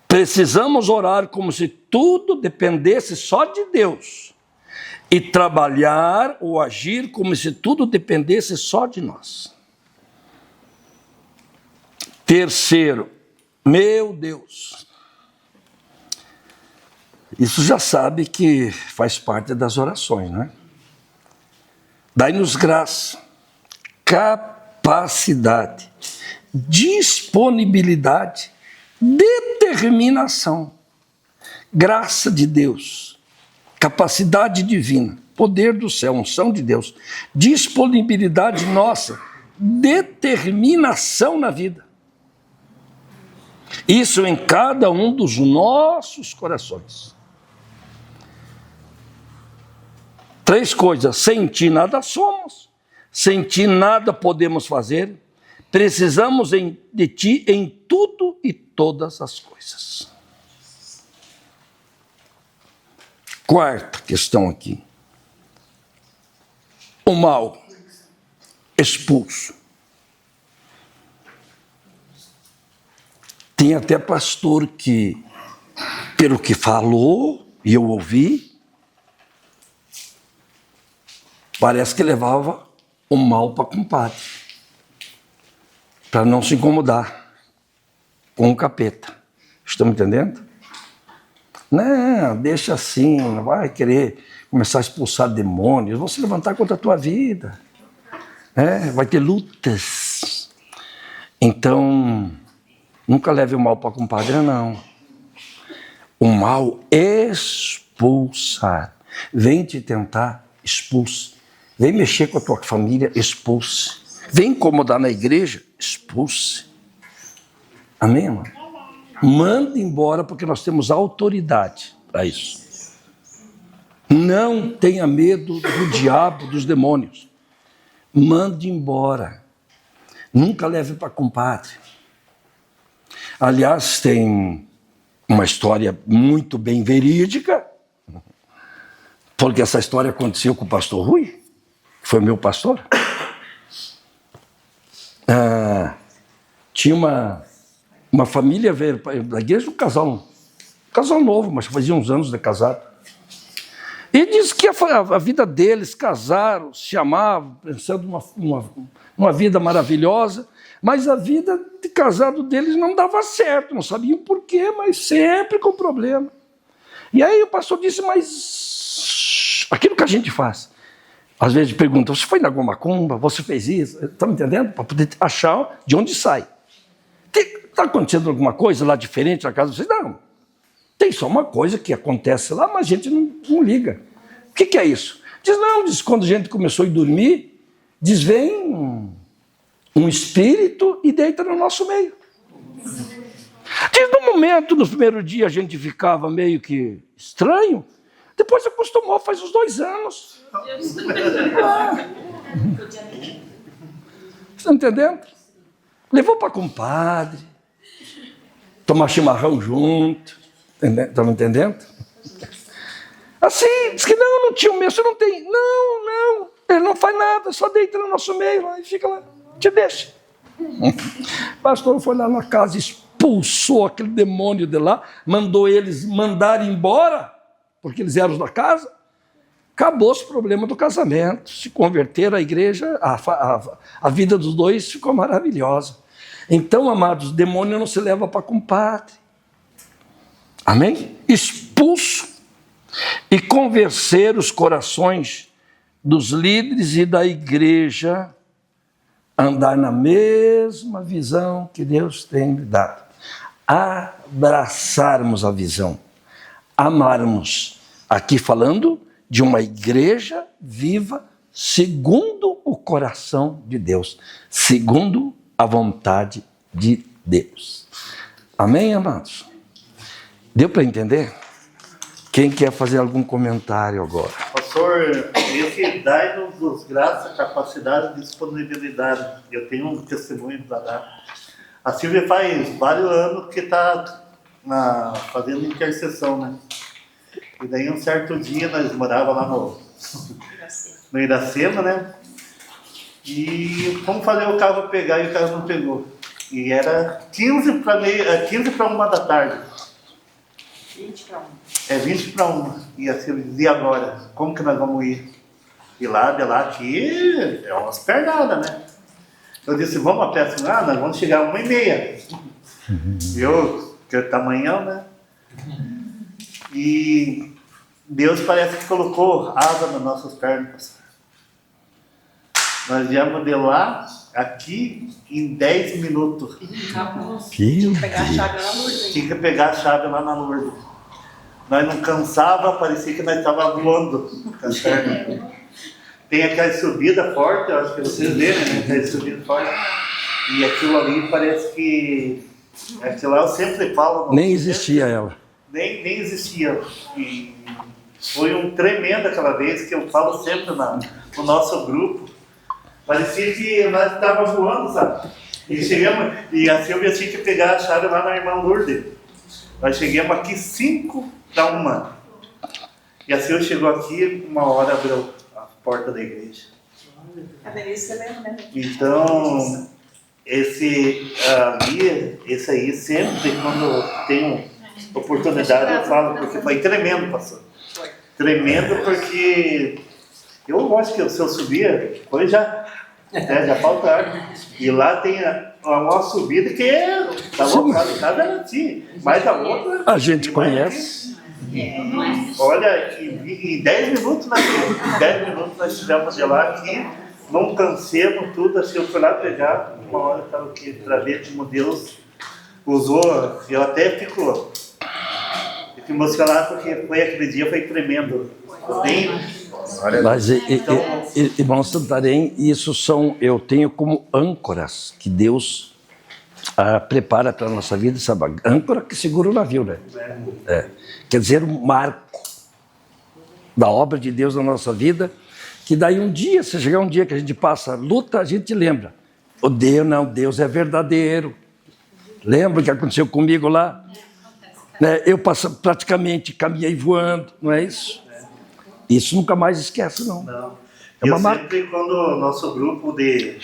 Precisamos orar como se tudo dependesse só de Deus e trabalhar ou agir como se tudo dependesse só de nós. Terceiro, meu Deus, isso já sabe que faz parte das orações, não é? Dai-nos graça, capacidade, disponibilidade, determinação, graça de Deus, capacidade divina, poder do céu, unção de Deus, disponibilidade nossa, determinação na vida. Isso em cada um dos nossos corações. 3 coisas: sem ti nada somos, sem ti nada podemos fazer, precisamos de ti em tudo e todas as coisas. Quarta questão aqui. O mal expulso. Tem até pastor que, pelo que falou, e eu ouvi, parece que levava o mal para compadre, para não se incomodar com o capeta. Estão me entendendo? Não, deixa assim, não vai querer começar a expulsar demônios, vão se levantar contra a tua vida. Vai ter lutas. Então, nunca leve o mal para compadre, não. O mal expulsar. Vem te tentar, expulse. Vem mexer com a tua família, expulse. Vem incomodar na igreja, expulse. Amém, irmão? Manda embora, porque nós temos autoridade para isso. Não tenha medo do diabo, dos demônios. Mande embora. Nunca leve para compadre. Aliás, tem uma história muito bem verídica, porque essa história aconteceu com o pastor Rui, que foi meu pastor. Tinha uma família veio da igreja, um casal novo, mas fazia uns anos de casado. E diz que a vida deles, casaram, se amavam, pensando numa vida maravilhosa, mas a vida de casado deles não dava certo, não sabiam por quê, mas sempre com problema. E aí o pastor disse, mas aquilo que a gente faz, às vezes pergunta, você foi na macumba, você fez isso, está me entendendo? Para poder achar de onde sai. Está acontecendo alguma coisa lá diferente na casa de vocês? Não. Tem só uma coisa que acontece lá, mas a gente não liga. O que é isso? Diz quando a gente começou a dormir, vem um espírito e deita no nosso meio. Diz, no momento, no primeiro dia, a gente ficava meio que estranho, depois acostumou, faz uns 2 anos. Está entendendo? Levou para compadre, tomar chimarrão junto. Estão me entendendo? Assim, diz que não tinha o meu, você não tem. Não, ele não faz nada, só deita no nosso meio lá e fica lá, te deixa. O pastor foi lá na casa, expulsou aquele demônio de lá, mandou eles mandarem embora, porque eles eram da casa. Acabou os problemas do casamento, se converteram à igreja, a vida dos dois ficou maravilhosa. Então, amados, demônio não se leva para compadre. Amém? Expulso e convencer os corações dos líderes e da igreja a andar na mesma visão que Deus tem me dado. Abraçarmos a visão, amarmos. Aqui falando de uma igreja viva segundo o coração de Deus, segundo a vontade de Deus. Amém, amados? Deu para entender? Quem quer fazer algum comentário agora? Pastor, esse dai-nos graça, capacidade e disponibilidade. Eu tenho um testemunho para dar. A Silvia faz vários anos que está fazendo intercessão, né? E daí um certo dia nós morávamos lá no Iracema, né? E fomos fazer o carro pegar e o carro não pegou. E era 15 para 1 da tarde. 20 para 1. É 20 para 1. E a Silvia dizia agora, como que nós vamos ir? E lá, de lá aqui, é umas pernadas, né? Eu disse, vamos a pé assim, nós vamos chegar às 1h30. Eu, que é tamanhão, né? E Deus parece que colocou asa nas nossas pernas. Nós viemos de lá, aqui, em 10 minutos. Tinha que pegar a chave lá na Lourdes. Tinha que pegar a chave lá na Lourdes. Nós não cansava, parecia que nós estávamos voando com as pernas. Tem aquela subida forte, eu acho que vocês viram, né? Aquela subida forte. E aquilo ali parece que... Aquilo lá eu sempre falo... Nem existia ela. Nem existia. E foi um tremendo aquela vez, que eu falo sempre no nosso grupo. Parecia que nós estávamos voando, sabe? E chegamos, e a Silvia tinha que pegar a chave lá na irmã Lourdes. Nós chegamos aqui 5 para 1. E a Silvia chegou aqui, 1h abriu a porta da igreja. A Denise também, né? Então, esse aí sempre, quando tenho oportunidade, eu falo, porque foi tremendo, pastor. Tremendo porque eu acho que se eu subir, foi já falta ar. E lá tem uma subida que tá lotado, cada assim, mas a outra... A gente conhece. Olha, em 10 minutos nós estivemos de lá aqui, não cansemos tudo, assim, eu fui lá pegar, 1h estava aqui, para ver como Deus usou, eu até fico emocionado, porque foi aquele dia, foi tremendo. Mas, irmão Santarém, eu tenho como âncoras que Deus prepara para a nossa vida, sabe? Âncora que segura o navio, né? Quer dizer, um marco da obra de Deus na nossa vida, que daí um dia, se chegar um dia que a gente passa luta, a gente lembra. Deus é verdadeiro. Lembra o que aconteceu comigo lá? Eu praticamente caminhei voando, não é isso? Isso nunca mais esquece, não. É uma marca. Sempre, quando o nosso grupo de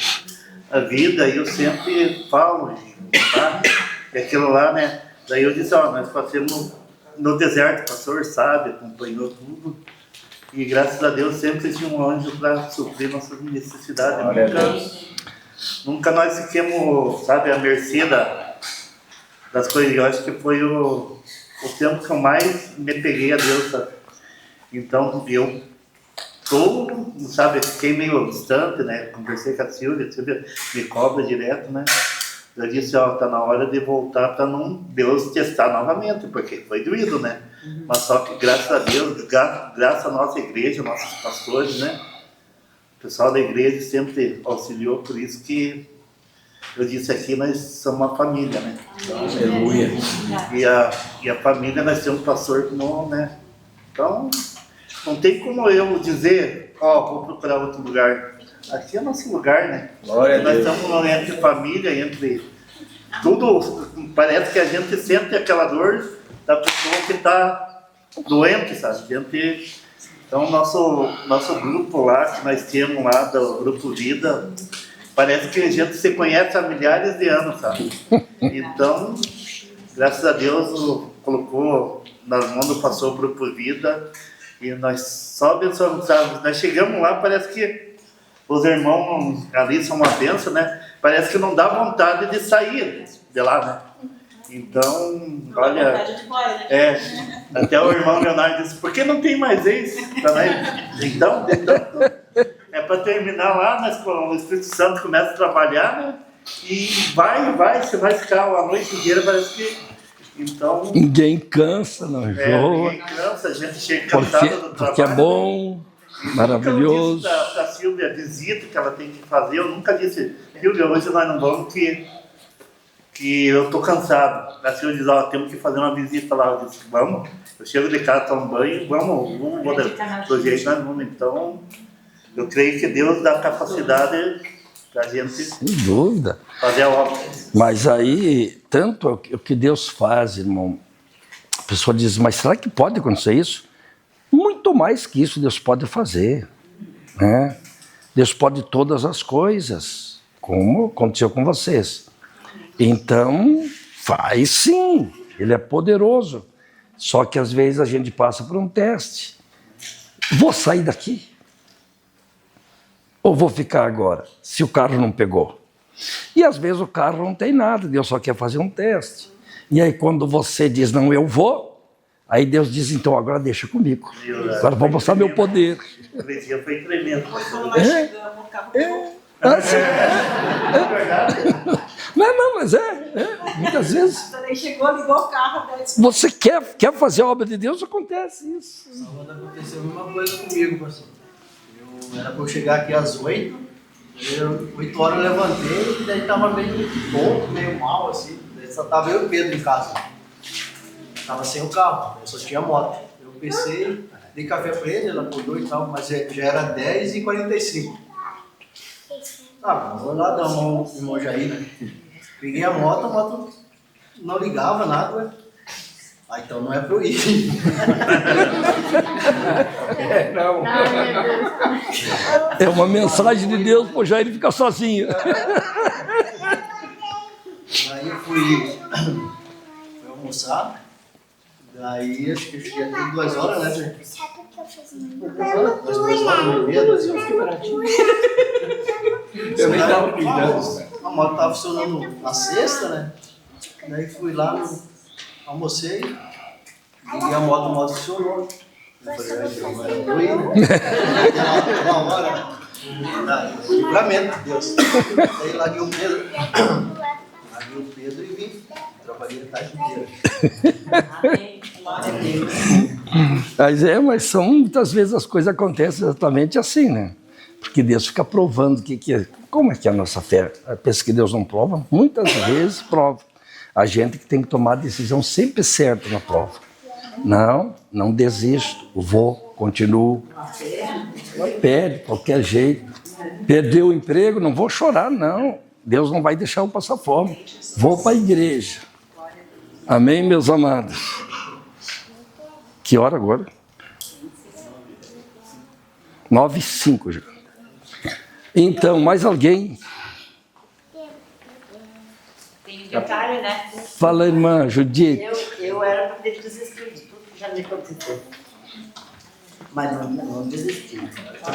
a vida, eu sempre falo, tá? Aquilo lá, né? Daí eu disse, nós passamos no deserto, o pastor sabe, acompanhou tudo. E graças a Deus sempre tinha um anjo para suprir nossas necessidades. Nunca nós fiquemos, sabe, à mercê das coisas. Eu acho que foi o tempo que eu mais me peguei a Deus, sabe? Então, eu fiquei meio distante, né? Conversei com a Silvia me cobra direto, né? Eu disse, tá na hora de voltar para não Deus testar novamente, porque foi doído, né? Mas só que graças a Deus, graças à nossa igreja, nossos pastores, né? O pessoal da igreja sempre auxiliou, por isso que eu disse aqui, nós somos uma família, né? Aleluia. E a família, nós temos um pastor que não, né? Então, não tem como eu dizer, vou procurar outro lugar. Aqui é nosso lugar, né? Glória a Deus. Nós estamos entre família, entre tudo. Parece que a gente sente aquela dor da pessoa que está doente, sabe? Então, nosso grupo lá, que nós temos lá, do Grupo Vida, parece que a gente se conhece há milhares de anos, sabe? Então, graças a Deus, colocou nas mãos do pastor Grupo Vida e nós só abençoamos, sabe? Nós chegamos lá, parece que os irmãos ali são uma bênção, né? Parece que não dá vontade de sair de lá, né? Então, olha, até o irmão Leonardo disse, por que não tem mais esse? Então, é para terminar lá, mas o Espírito Santo começa a trabalhar, né? E você vai ficar a noite inteira, parece que... Então... Ninguém cansa, não enjoa. Ninguém cansa, a gente chega cansado do trabalho. Porque é bom, maravilhoso. Eu disse para a Silvia a visita que ela tem que fazer, eu nunca disse, Silvia, hoje nós não vamos que eu estou cansado. A Silvia diz, temos que fazer uma visita lá. Eu disse, vamos. Eu chego de casa, tomo banho, vamos do jeito nós vamos. Então, eu creio que Deus dá capacidade para a gente, sem dúvida, fazer a obra. Mas aí, tanto o que Deus faz, irmão, a pessoa diz, mas será que pode acontecer isso? Muito mais que isso Deus pode fazer, né? Deus pode todas as coisas, como aconteceu com vocês. Então, faz sim, Ele é poderoso. Só que às vezes a gente passa por um teste. Vou sair daqui? Ou vou ficar agora, se o carro não pegou? E às vezes o carro não tem nada, Deus só quer fazer um teste. E aí quando você diz, não, eu vou, aí Deus diz, então agora deixa comigo. Agora vou mostrar meu poder. Esse dia foi tremendo. Não, mas muitas vezes. Daí chegou, ligou o carro. Você quer fazer a obra de Deus, acontece isso. Sábado aconteceu a mesma coisa comigo, pastor. Era para eu chegar aqui às 8, 8 horas eu levantei e daí estava meio tonto, meio mal assim. Daí só estava eu e o Pedro em casa. Estava sem o carro, eu só tinha moto. Eu pensei, dei café para ele, ela acordou e tal, mas já era 10h45. Vou lá dar uma mão no irmão Jair, né? Peguei a moto não ligava nada. Então não é para eu ir. Não. É uma mensagem de Deus para o Jair ficar sozinho. Daí eu fui almoçar. Daí acho que eu cheguei até 2 horas, né, gente? Sabe o que eu fiz? 2 horas e meia, 2 horas. Eu nem estava cuidando. A moto estava funcionando na sexta, né? Daí fui lá, almocei, liguei a moto funcionou. Eu falei, agora eu vou ir, né? Uma hora. Livramento de Deus. Daí larguei o Pedro. E vim. Trabalhei a tarde inteira. Mas são muitas vezes as coisas acontecem exatamente assim, né? Porque Deus fica provando como é que é a nossa fé. Pensa que Deus não prova? Muitas vezes prova. A gente que tem que tomar a decisão sempre certa na prova. Não desisto, vou, continuo. Não perde, qualquer jeito. Perdeu o emprego, não vou chorar, não. Deus não vai deixar eu passar fome. Vou para a igreja. Amém, meus amados? Que hora agora? 9h05 já. Então, mais alguém? Tem detalhe, né? Fala, irmã Judite. Eu era para ter desistido de tudo que já me aconteceu. Mas não desisti.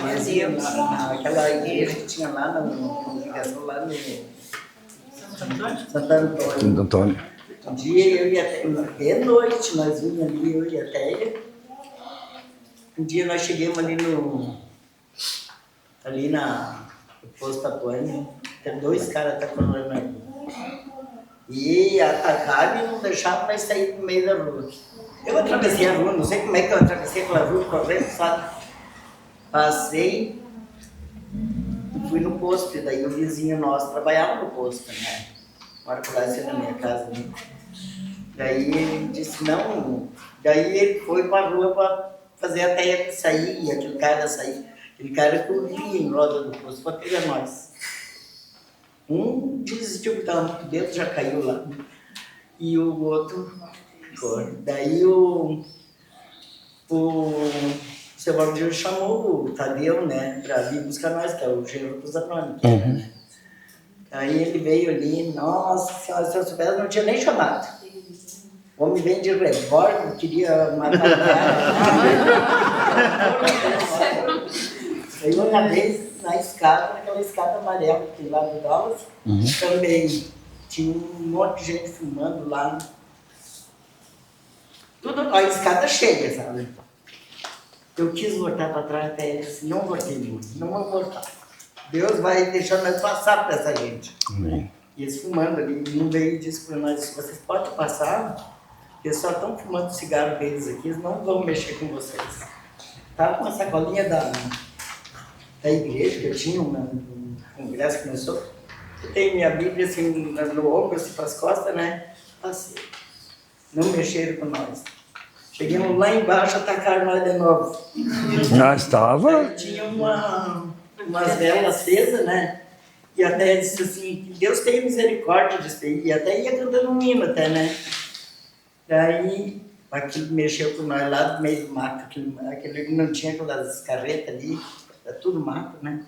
Mas eu, naquela igreja que tinha lá, na ligação lá no Santo Antônio. Santo Antônio. Um dia eu ia até noite, nós vinhamos ali, eu ia até. Um dia nós chegamos ali na posto Antônio, tem 2 caras atacando nós. E atacaram e não deixaram nós sair do meio da rua. Eu atravessei a rua, não sei como é que eu atravessei aquela rua, correndo, sabe? Passei e fui no posto, e daí o vizinho nosso trabalhava no posto, né? Mora por lá, na minha casa, né? Daí ele disse, não, daí ele foi para a rua para fazer a terra sair, e aquele cara sair. Aquele cara corria em roda do posto para pegar nós. Um desistiu que estava muito dentro, já caiu lá. E o outro, daí o seu Valdir chamou o Tadeu, né, para vir buscar nós, que é o genro dos anônimos, né? Aí ele veio ali, nossa senhora, se eu soubesse, não tinha nem chamado. O homem vem de revólver, queria matar o cara. Aí uma vez na escada, naquela escada amarela que lá do Dallas, também tinha um monte de gente fumando lá. Tudo, a escada cheia, sabe? Eu quis voltar para trás até ele disse, não voltei muito, não vou voltar. Deus vai deixar nós passar para essa gente. Amém. E eles fumando ali, um veio e disse para nós, vocês podem passar, eles só estão fumando cigarro deles aqui, eles não vão mexer com vocês. Estava com a sacolinha da igreja, que eu tinha um congresso que começou, eu tenho minha Bíblia assim no ombro, assim para as costas, né? Passei. Não mexeram com nós. Chegamos lá embaixo, atacaram nós de novo. Já estava. Aí tinha umas velas acesas, né? E até disse assim, Deus tenha misericórdia disso aí. E até ia cantando um hino até, né? Daí, aquilo mexeu com nós lá no meio do mato. Aquele não tinha aquelas carretas ali, era tudo mato, né?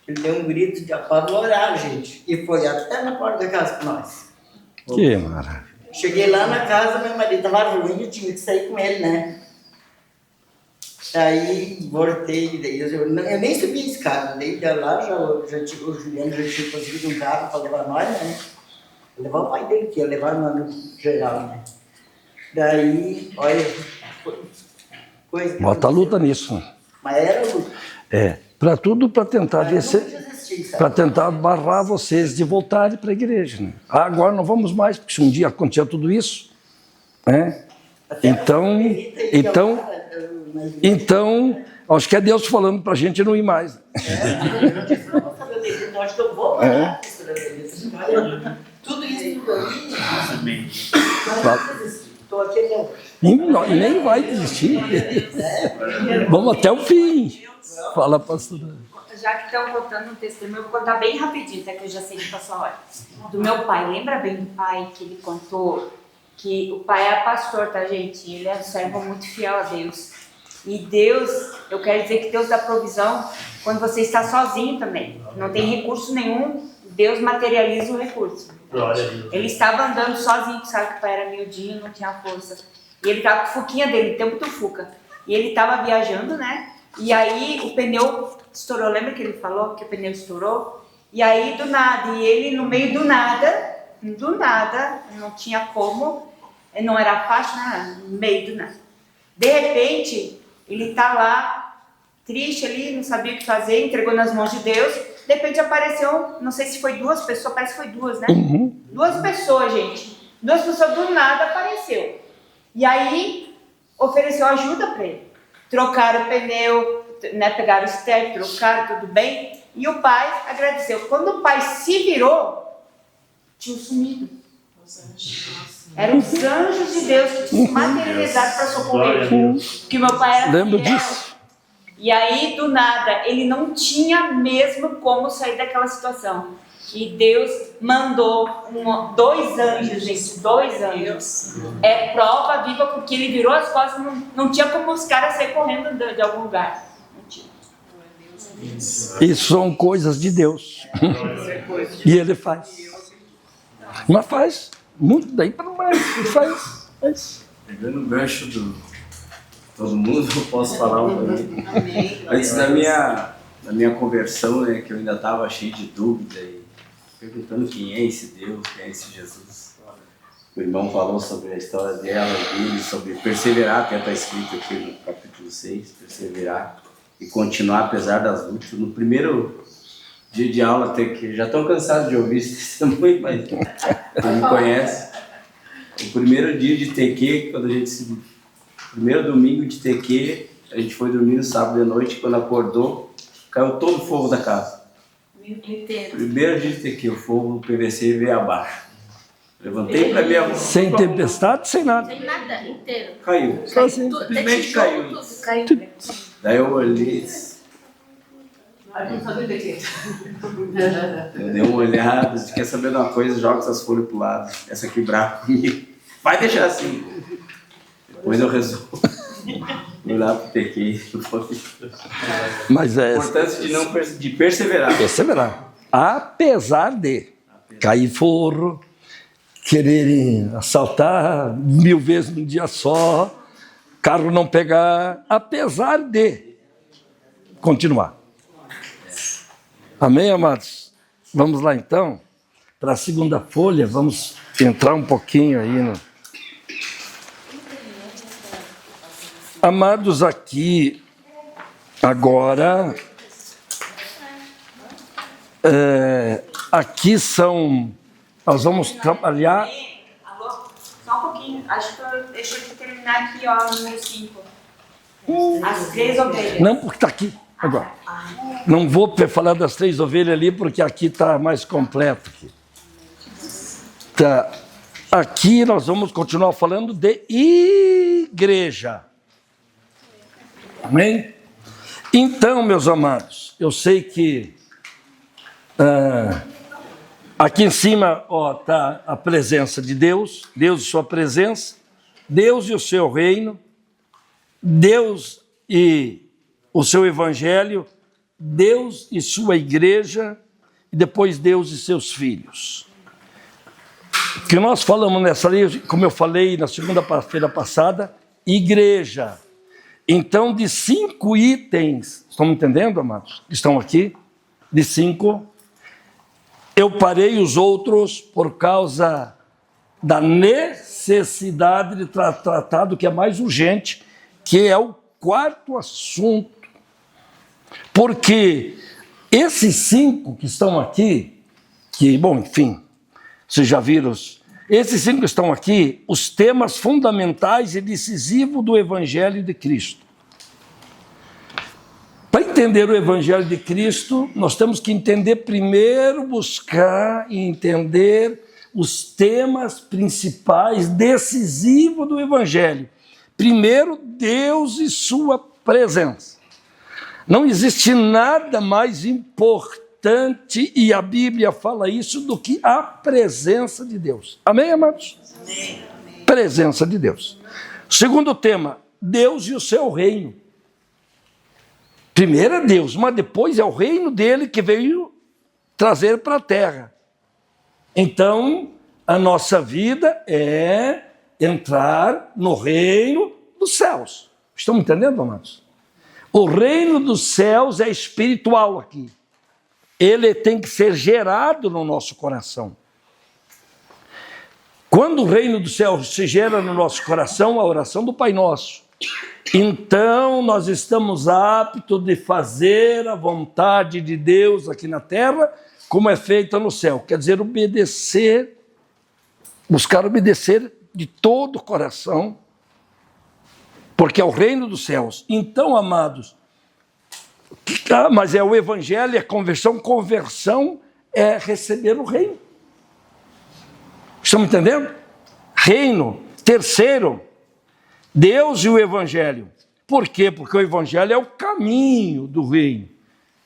Ele deu um grito de apavorar, gente. E foi até na porta da casa com nós. Que maravilha. Cheguei lá na casa, meu marido estava ruim, eu tinha que sair com ele, né? Daí voltei, daí eu nem subi a escada, daí de lá o Juliano já tinha conseguido um carro para levar nós, né? Levar o pai dele, que ia levar no geral, né? Daí, olha, coisa que Bota a luta nisso. Né? Mas era luta. Para tudo, para tentar ver se... Desistir, sabe? Para tentar barrar vocês de voltarem para a igreja. Né? Agora não vamos mais, porque se um dia acontecer tudo isso, né? Então, acho que é Deus falando para a gente não ir mais. Eu acho que eu vou parar isso da beleza. Tudo isso por aí. Estou aqui até hoje. Nem vai desistir. Vamos até o fim. Fala, pastora. Já que estão contando um testemunho, eu vou contar bem rapidinho, até que eu já sei que passou a hora. Do meu pai, lembra bem do pai que ele contou? Que o pai era pastor, tá, gente? Ele é um servo muito fiel a Deus. E Deus, eu quero dizer que Deus dá provisão quando você está sozinho também. Não tem recurso nenhum, Deus materializa o recurso. Glória a Deus. Ele estava andando sozinho, sabe que o pai era miudinho, não tinha força. E ele estava com a fuquinha dele, tem muito fuca. E ele estava viajando, né? E aí o pneu estourou, lembra que ele falou que o pneu estourou? E aí do nada, e ele no meio do nada, não tinha como, não era fácil, nada, no meio do nada. De repente, ele tá lá, triste ali, não sabia o que fazer, entregou nas mãos de Deus. De repente apareceu, não sei se foi 2 pessoas, parece que foi 2, né? 2 pessoas, gente. 2 pessoas do nada apareceu. E aí ofereceu ajuda para ele. Trocaram o pneu, né, pegaram o step, trocaram, tudo bem. E o pai agradeceu. Quando o pai se virou, tinha sumido. Eram os anjos de Deus que tinham se materializado para socorrer. Porque meu pai era Lembro fiel. disso. E aí, do nada, ele não tinha mesmo como sair daquela situação. E Deus mandou 2 anjos, gente, 2 anjos. É prova viva, porque ele virou as costas, não tinha como os caras saírem correndo de algum lugar. Não tinha. Isso são coisas de Deus. E ele faz. Mas faz. Muito daí para mais. Faz. Pegando o gancho do todo mundo, eu posso falar um pouquinho. Antes da minha conversão, né, que eu ainda estava cheio de dúvida e perguntando quem é esse Deus, quem é esse Jesus. O irmão falou sobre a história dela e dele, sobre perseverar, que está escrito aqui no capítulo 6, perseverar e continuar apesar das lutas. No primeiro dia de aula, até que já estão cansados de ouvir esse testemunho, mas quem me conhece. O primeiro dia de TQ, quando a gente primeiro domingo de TQ, a gente foi dormir no sábado de noite, quando acordou, caiu todo o fogo da casa. Primeiro dia de TQ, o fogo do PVC veio abaixo. Levantei para minha mão. Sem tempestade, sem nada. Sem nada, inteiro. Caiu. Só assim. Simplesmente caiu. Daí eu olhei. Eu dei uma olhada, se quer saber de uma coisa, joga essas folhas pro lado. Essa aqui brava comigo. Vai deixar assim. Depois eu resolvo. Fui lá pro TQ. Mas A é importância de perseverar. perseverar. Apesar de cair forro, quererem assaltar 1000 vezes num dia só, carro não pegar, apesar de continuar. Amém, amados? Vamos lá então, para a segunda folha, vamos entrar um pouquinho aí no... Amados, aqui, agora, aqui são, nós vamos trabalhar... Alô? Só um pouquinho. Acho que deixa eu terminar aqui, ó, no número 5. As 3 ovelhas. Não, porque está aqui, agora. Não vou falar das 3 ovelhas ali, porque aqui está mais completo. Aqui. Tá. Aqui nós vamos continuar falando de igreja. Amém? Então, meus amados, eu sei que aqui em cima está a presença de Deus, Deus e sua presença, Deus e o seu reino, Deus e o seu evangelho, Deus e sua igreja, e depois Deus e seus filhos. O que nós falamos nessa lei, como eu falei na segunda-feira passada, igreja. Então, de 5 itens, estão me entendendo, amados? Que estão aqui, de 5, eu parei os outros por causa da necessidade de tratar do que é mais urgente, que é o 4º assunto. Porque esses 5 que estão aqui, que, bom, enfim, vocês já viram, esses 5 que estão aqui, os temas fundamentais e decisivos do Evangelho de Cristo. Para entender o Evangelho de Cristo, nós temos que entender primeiro, buscar e entender os temas principais decisivos do Evangelho. Primeiro, Deus e sua presença. Não existe nada mais importante, e a Bíblia fala isso, do que a presença de Deus. Amém, amados? Amém. Presença de Deus. Segundo tema, Deus e o seu reino. Primeiro é Deus, mas depois é o reino dele que veio trazer para a terra. Então, a nossa vida é entrar no reino dos céus. Estão me entendendo, amados? O reino dos céus é espiritual aqui. Ele tem que ser gerado no nosso coração. Quando o reino dos céus se gera no nosso coração, a oração do Pai Nosso, então nós estamos aptos de fazer a vontade de Deus aqui na terra, como é feita no céu. Quer dizer, obedecer, buscar obedecer de todo o coração, porque é o reino dos céus. Então, amados, mas é o evangelho, é conversão. Conversão é receber o reino. Estão me entendendo? Reino. Terceiro, Deus e o evangelho. Por quê? Porque o evangelho é o caminho do reino.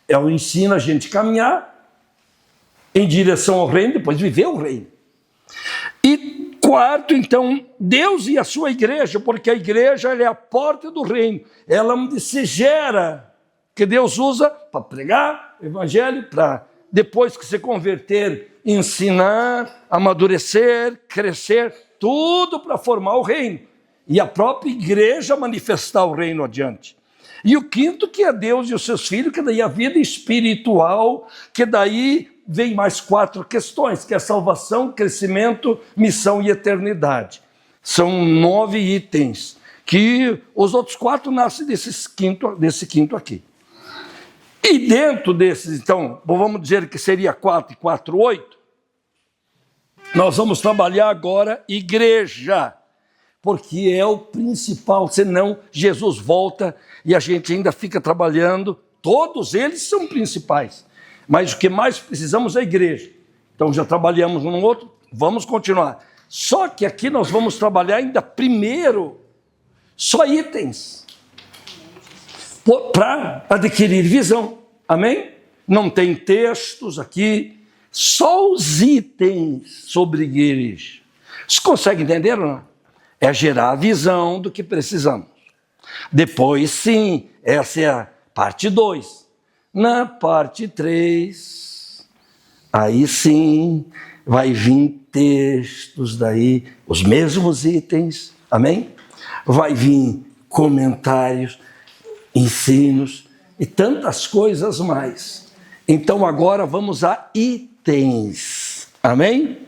É o ensino a gente caminhar em direção ao reino, depois viver o reino. E quarto, então, Deus e a sua igreja, porque a igreja é a porta do reino. Ela se gera, que Deus usa para pregar o evangelho, para depois que se converter, ensinar, amadurecer, crescer, tudo para formar o reino. E a própria igreja manifestar o reino adiante. E o quinto, que é Deus e os seus filhos, que daí a vida espiritual, que daí vem mais 4 questões, que é salvação, crescimento, missão e eternidade. São 9 itens, que os outros 4 nascem desse quinto aqui. E dentro desses, então, vamos dizer que seria 4 e 4, 8, nós vamos trabalhar agora igreja, porque é o principal, senão Jesus volta e a gente ainda fica trabalhando. Todos eles são principais, mas o que mais precisamos é a igreja. Então já trabalhamos um no outro, vamos continuar. Só que aqui nós vamos trabalhar ainda primeiro só itens para adquirir visão. Amém? Não tem textos aqui, só os itens sobre igreja. Vocês conseguem entender ou não? É gerar a visão do que precisamos. Depois, sim, essa é a parte 2. Na parte 3, aí sim, vai vir textos daí, os mesmos itens, amém? Vai vir comentários, ensinos e tantas coisas mais. Então agora vamos a itens, amém?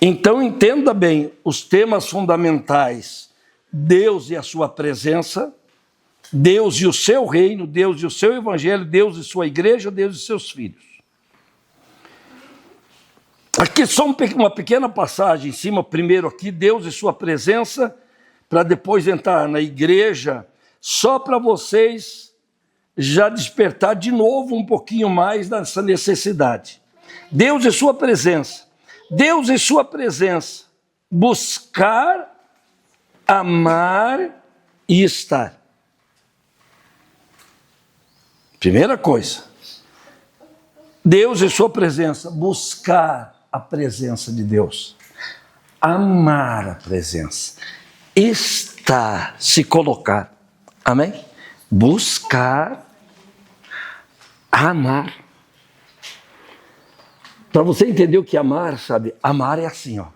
Então entenda bem os temas fundamentais: Deus e a sua presença, Deus e o seu reino, Deus e o seu evangelho, Deus e sua igreja, Deus e seus filhos. Aqui só uma pequena passagem em cima, primeiro aqui, Deus e sua presença, para depois entrar na igreja, só para vocês já despertar de novo um pouquinho mais dessa necessidade. Deus e sua presença. Deus e sua presença. Buscar, amar e estar. Primeira coisa. Deus e sua presença. Buscar a presença de Deus. Amar a presença. Estar, se colocar. Amém? Buscar, amar. Para você entender o que é amar, sabe? Amar é assim, ó.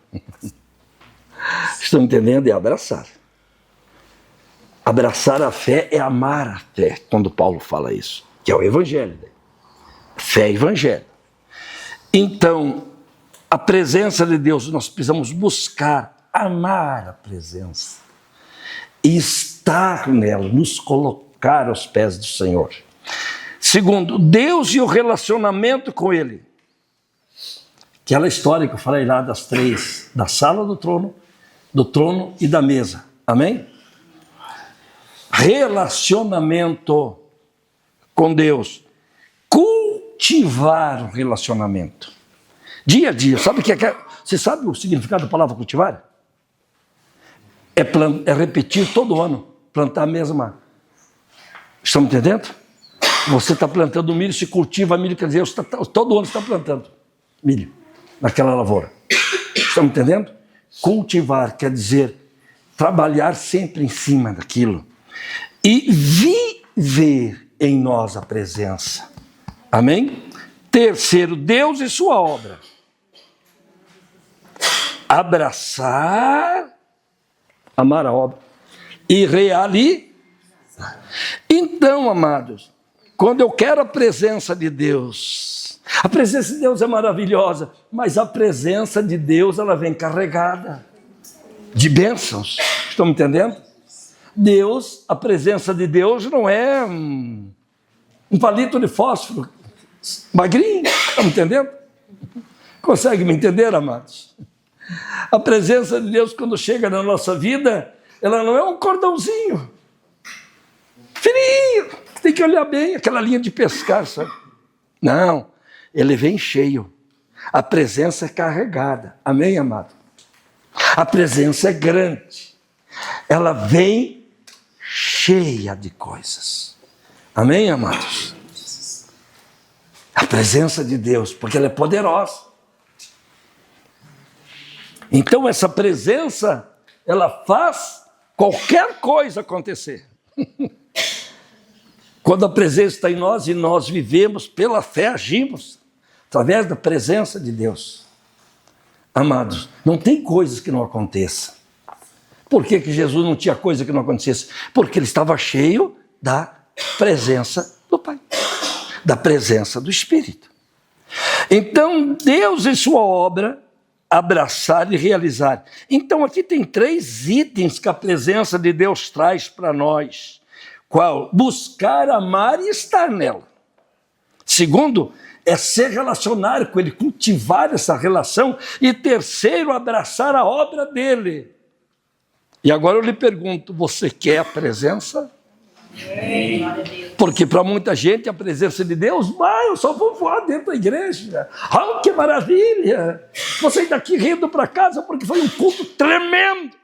Estão entendendo? É abraçar. Abraçar a fé é amar a fé, quando Paulo fala isso, que é o evangelho. Fé é evangelho. Então, a presença de Deus, nós precisamos buscar, amar a presença. E estar nela, nos colocar aos pés do Senhor. Segundo, Deus e o relacionamento com Ele. Aquela história que eu falei lá das 3, da sala do trono e da mesa. Amém? Relacionamento com Deus. Cultivar o relacionamento. Dia a dia. Sabe o que é? Você sabe o significado da palavra cultivar? É repetir todo ano. Plantar a mesma. Estão me entendendo? Você está plantando milho, se cultiva milho, quer dizer, todo ano você está plantando milho naquela lavoura. Estão me entendendo? Cultivar quer dizer trabalhar sempre em cima daquilo. E viver em nós a presença. Amém? Terceiro, Deus e sua obra. Abraçar, amar a obra e realizar. Então, amados, quando eu quero a presença de Deus, a presença de Deus é maravilhosa, mas a presença de Deus, ela vem carregada de bênçãos. Estão me entendendo? Deus, a presença de Deus não é um palito de fósforo magrinho. Estão me entendendo? Consegue me entender, amados? A presença de Deus, quando chega na nossa vida, ela não é um cordãozinho fininho, tem que olhar bem, aquela linha de pescar, sabe? Não, ele vem cheio. A presença é carregada. Amém, amado? A presença é grande. Ela vem cheia de coisas. Amém, amados? A presença de Deus, porque ela é poderosa. Então essa presença, ela faz qualquer coisa acontecer. Quando a presença está em nós e nós vivemos pela fé, agimos através da presença de Deus. Amados, não tem coisas que não aconteçam. Por que Jesus não tinha coisa que não acontecesse? Porque ele estava cheio da presença do Pai, da presença do Espírito. Então, Deus e sua obra, abraçar e realizar. Então, aqui tem 3 itens que a presença de Deus traz para nós. Qual? Buscar, amar e estar nela. Segundo, é se relacionar com Ele, cultivar essa relação. E terceiro, abraçar a obra dEle. E agora eu lhe pergunto, você quer a presença? Porque para muita gente a presença de Deus, eu só vou voar dentro da igreja. Oh, que maravilha! Você está aqui rindo para casa porque foi um culto tremendo.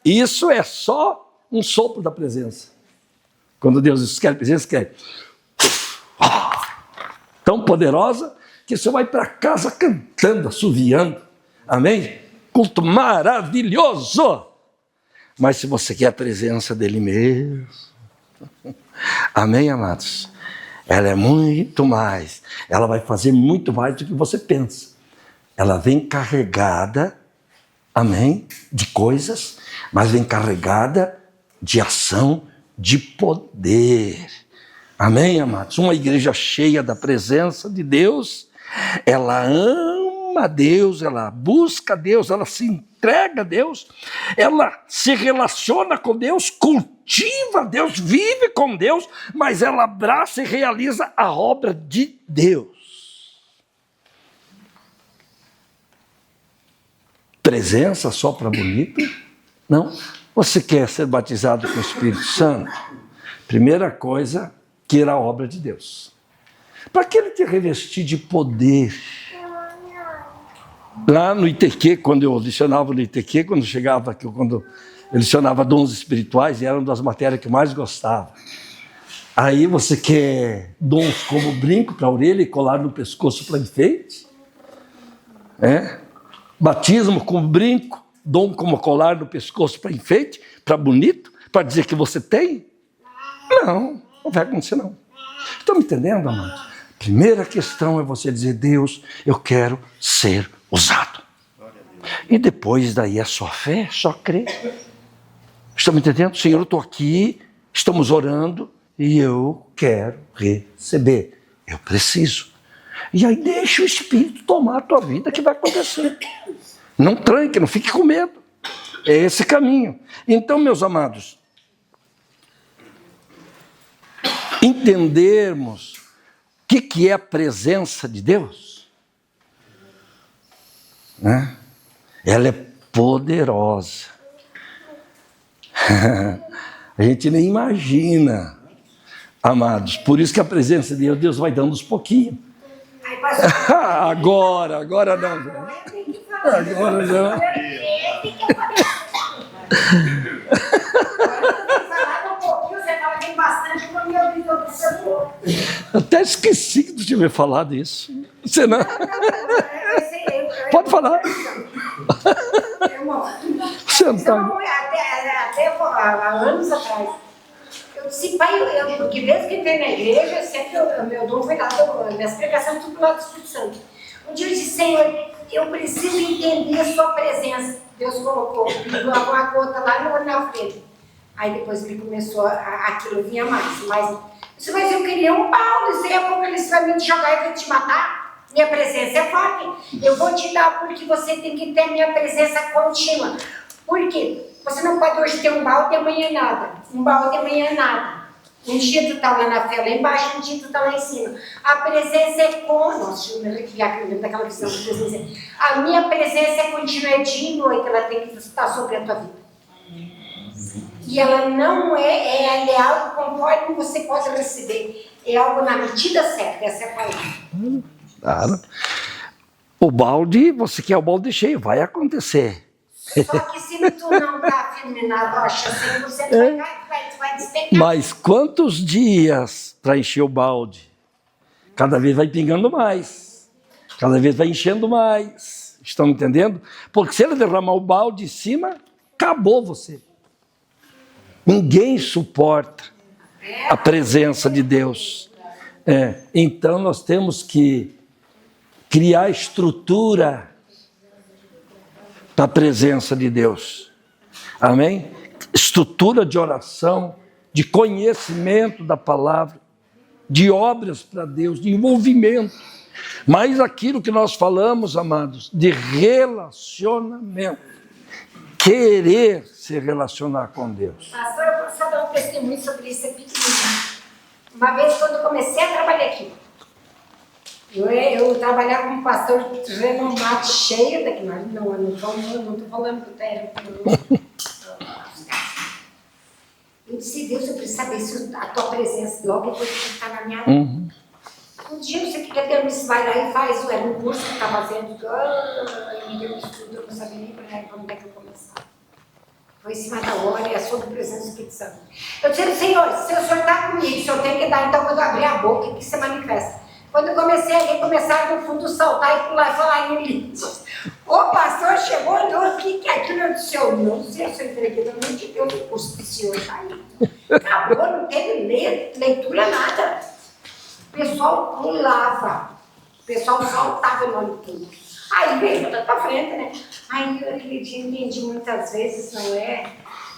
Isso é só um sopro da presença. Quando Deus quer presença, quer. Tão poderosa que você vai para casa cantando, assoviando. Amém? Culto maravilhoso. Mas se você quer a presença dele mesmo, amém, amados? Ela é muito mais, ela vai fazer muito mais do que você pensa. Ela vem carregada, amém, de coisas, mas vem carregada de ação, de poder. Amém, amados? Uma igreja cheia da presença de Deus, ela ama Deus, ela busca Deus, ela se entrega a Deus, ela se relaciona com Deus, cultiva Deus, vive com Deus, mas ela abraça e realiza a obra de Deus. Presença só para bonito? Não. Você quer ser batizado com o Espírito Santo? Primeira coisa, queira a obra de Deus. Para que ele te revestir de poder? Lá no ITQ, quando eu lecionava no ITQ, quando chegava aqui, quando eu lecionava dons espirituais, e era uma das matérias que eu mais gostava. Aí você quer dons como brinco para a orelha e colar no pescoço para enfeite? Batismo com brinco, dom como colar no pescoço para enfeite, para bonito, para dizer que você tem? Não vai acontecer não. Estão me entendendo, amado? Primeira questão é você dizer, Deus, eu quero ser usado. E depois daí é só fé, só crer. Estão me entendendo? Senhor, eu estou aqui, estamos orando e eu quero receber. Eu preciso. E aí deixa o Espírito tomar a tua vida que vai acontecer. Não tranque, não fique com medo. É esse caminho. Então, meus amados, entendermos o que é a presença de Deus, né? Ela é poderosa. A gente nem imagina, amados. Por isso que a presença de Deus vai dando uns pouquinhos. Agora não. Agora não. Até esqueci que tu tinha me falado isso. Você não... Pode falar. Sentado. Até há anos atrás, eu disse, pai, porque mesmo que entrei na igreja, sempre o meu dom foi dado, minhas pregações tudo lá do Espírito Santo. Um dia eu disse, Senhor, eu preciso entender a sua presença. Deus colocou uma gota lá na frente. Aí depois ele começou, aquilo vinha mais. Mas eu queria um balde, se é como eles vão me jogar e vão te matar. Minha presença é forte. Eu vou te dar porque você tem que ter minha presença contínua. Por quê? Você não pode hoje ter um balde e amanhã nada. Um balde e amanhã nada. Um dia tu está lá na fé, lá embaixo, um dia tu está lá em cima. A presença é contínua. Nossa, deixa eu me arrepiar daquela visão de presença. A minha presença é contínua, é dia e noite, ela tem que estar sobre a tua vida. E ela não é algo conforme você pode receber. É algo na medida certa, essa é a palavra. Claro. O balde, você quer o balde cheio, vai acontecer. Só que se tu não está firme na rocha 100%, vai despencar. Mas quantos dias para encher o balde? Cada vez vai pingando mais. Cada vez vai enchendo mais. Estão entendendo? Porque se ele derramar o balde em cima, acabou você. Ninguém suporta a presença de Deus. Então nós temos que criar estrutura para a presença de Deus. Amém? Estrutura de oração, de conhecimento da palavra, de obras para Deus, de envolvimento. Mas aquilo que nós falamos, amados, de relacionamento. Querer se relacionar com Deus. Pastor, eu posso dar um testemunho sobre isso, é pequenininho. Uma vez, quando eu comecei a trabalhar aqui, eu trabalhava com um pastor renomado, cheio daqui. Não estou falando do Tério. Eu disse, Deus, eu preciso saber se a tua presença logo depois que está na minha vida. Um dia, não sei o que Deus me disse, vai lá e faz, era um curso que estava fazendo. Eu me deu um estudo, eu não sabia nem para onde é que eu começar. Foi em cima da hora, e a sua presença do Espírito Santo. Eu disse, Senhor, se o Senhor está comigo, o Senhor tem que dar, então quando eu abrir a boca, que se manifesta. Quando eu comecei a ler, começaram no fundo saltar e pular e falar em línguas. O pastor chegou e olhou, o que é aquilo? Eu disse, eu não sei, eu sou entreguei no nome de Deus, o senhor tá aí. Acabou, não teve leitura, nada. O pessoal pulava, o pessoal saltava no olho tudo. Aí veio tudo pra frente, né? Aí eu aquele dia entendi muitas vezes,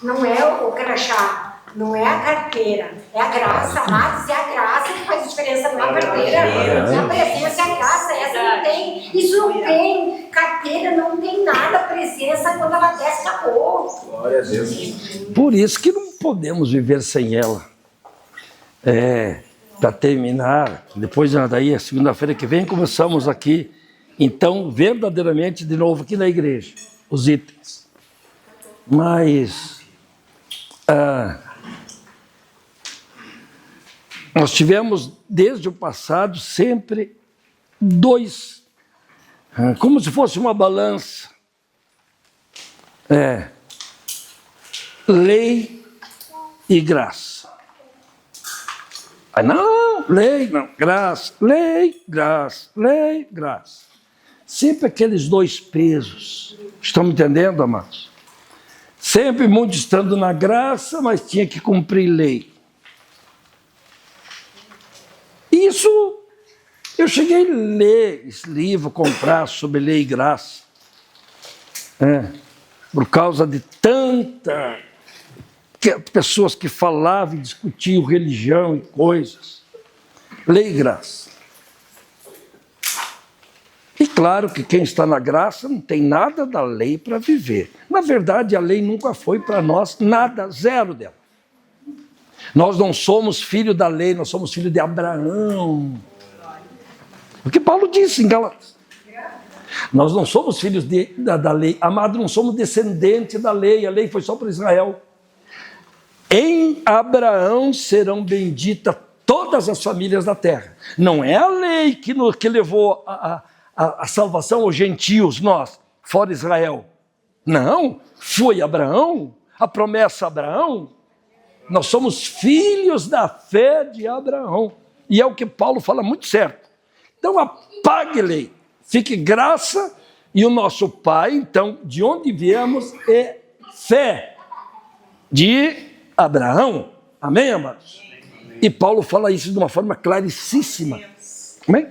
não é o crachá. Não é a carteira, é a graça, amados, é a graça que faz a diferença, não é a carteira. A presença é a graça, essa não tem, isso não tem, carteira não tem nada, a presença quando ela desce, acabou. Glória a Deus. Por isso que não podemos viver sem ela. Para terminar, depois daí, a segunda-feira que vem, começamos aqui, então, verdadeiramente, de novo aqui na igreja, os itens. Mas... nós tivemos, desde o passado, sempre dois, como se fosse uma balança. Lei e graça. Não, lei, não, graça, lei, graça, lei, graça. Sempre aqueles dois pesos. Estão me entendendo, amados? Sempre muitos estando na graça, mas tinha que cumprir lei. Isso, eu cheguei a ler esse livro, comprar sobre lei e graça. Por causa de tanta pessoas que falavam e discutiam religião e coisas. Lei e graça. E claro que quem está na graça não tem nada da lei para viver. Na verdade, a lei nunca foi para nós nada, zero dela. Nós não somos filho da lei, nós somos filho de Abraão. O que Paulo disse em Gálatas. Nós não somos filhos da lei. Amado, não somos descendentes da lei. A lei foi só para Israel. Em Abraão serão benditas todas as famílias da terra. Não é a lei que levou a salvação aos gentios, nós, fora Israel. Não, foi Abraão, a promessa a Abraão. Nós somos filhos da fé de Abraão. E é o que Paulo fala muito certo. Então apague lei, fique graça, e o nosso Pai, então, de onde viemos, é fé de Abraão. Amém, amados? E Paulo fala isso de uma forma clarissíssima. Amém?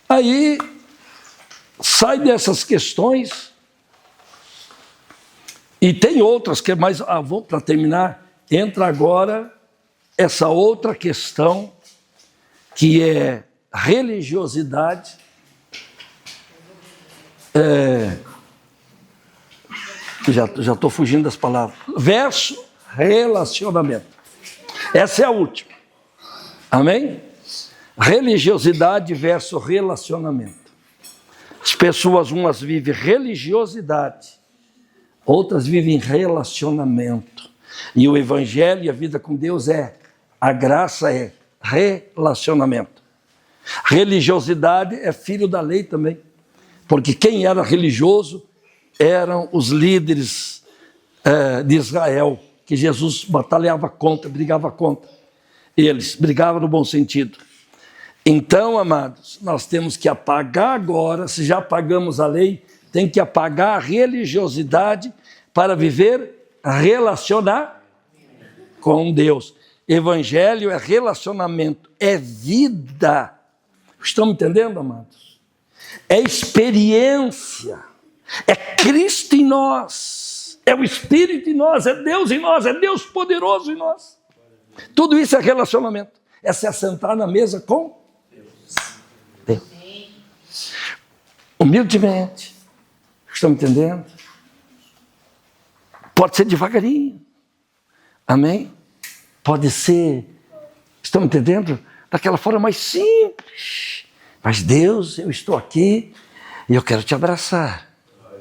Aí, sai dessas questões, e tem outras que é mais, para terminar, entra agora essa outra questão, que é religiosidade, já estou fugindo das palavras, versus relacionamento. Essa é a última. Amém? Religiosidade versus relacionamento. As pessoas, umas vivem religiosidade, outras vivem relacionamento. E o evangelho e a vida com Deus a graça é relacionamento. Religiosidade é filho da lei também, porque quem era religioso eram os líderes de Israel, que Jesus batalhava contra, brigava contra. Eles brigavam no bom sentido. Então, amados, nós temos que apagar agora, se já apagamos a lei, tem que apagar a religiosidade para viver, relacionar com Deus. Evangelho é relacionamento, é vida. Estão me entendendo, amados? É experiência, é Cristo em nós, é o Espírito em nós, é Deus em nós, é Deus poderoso em nós. Tudo isso é relacionamento, é se assentar na mesa com Deus. Humildemente. Estão me entendendo? Pode ser devagarinho. Amém? Pode ser, estão me entendendo? Daquela forma mais simples. Mas Deus, eu estou aqui e eu quero te abraçar.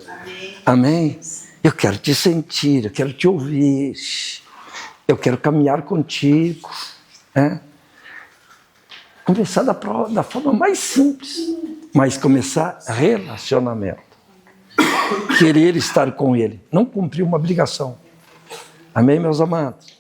Amém? Amém? Eu quero te sentir, eu quero te ouvir. Eu quero caminhar contigo. Começar da forma mais simples, mas começar relacionamento. Querer estar com Ele, não cumprir uma obrigação. Amém, meus amados?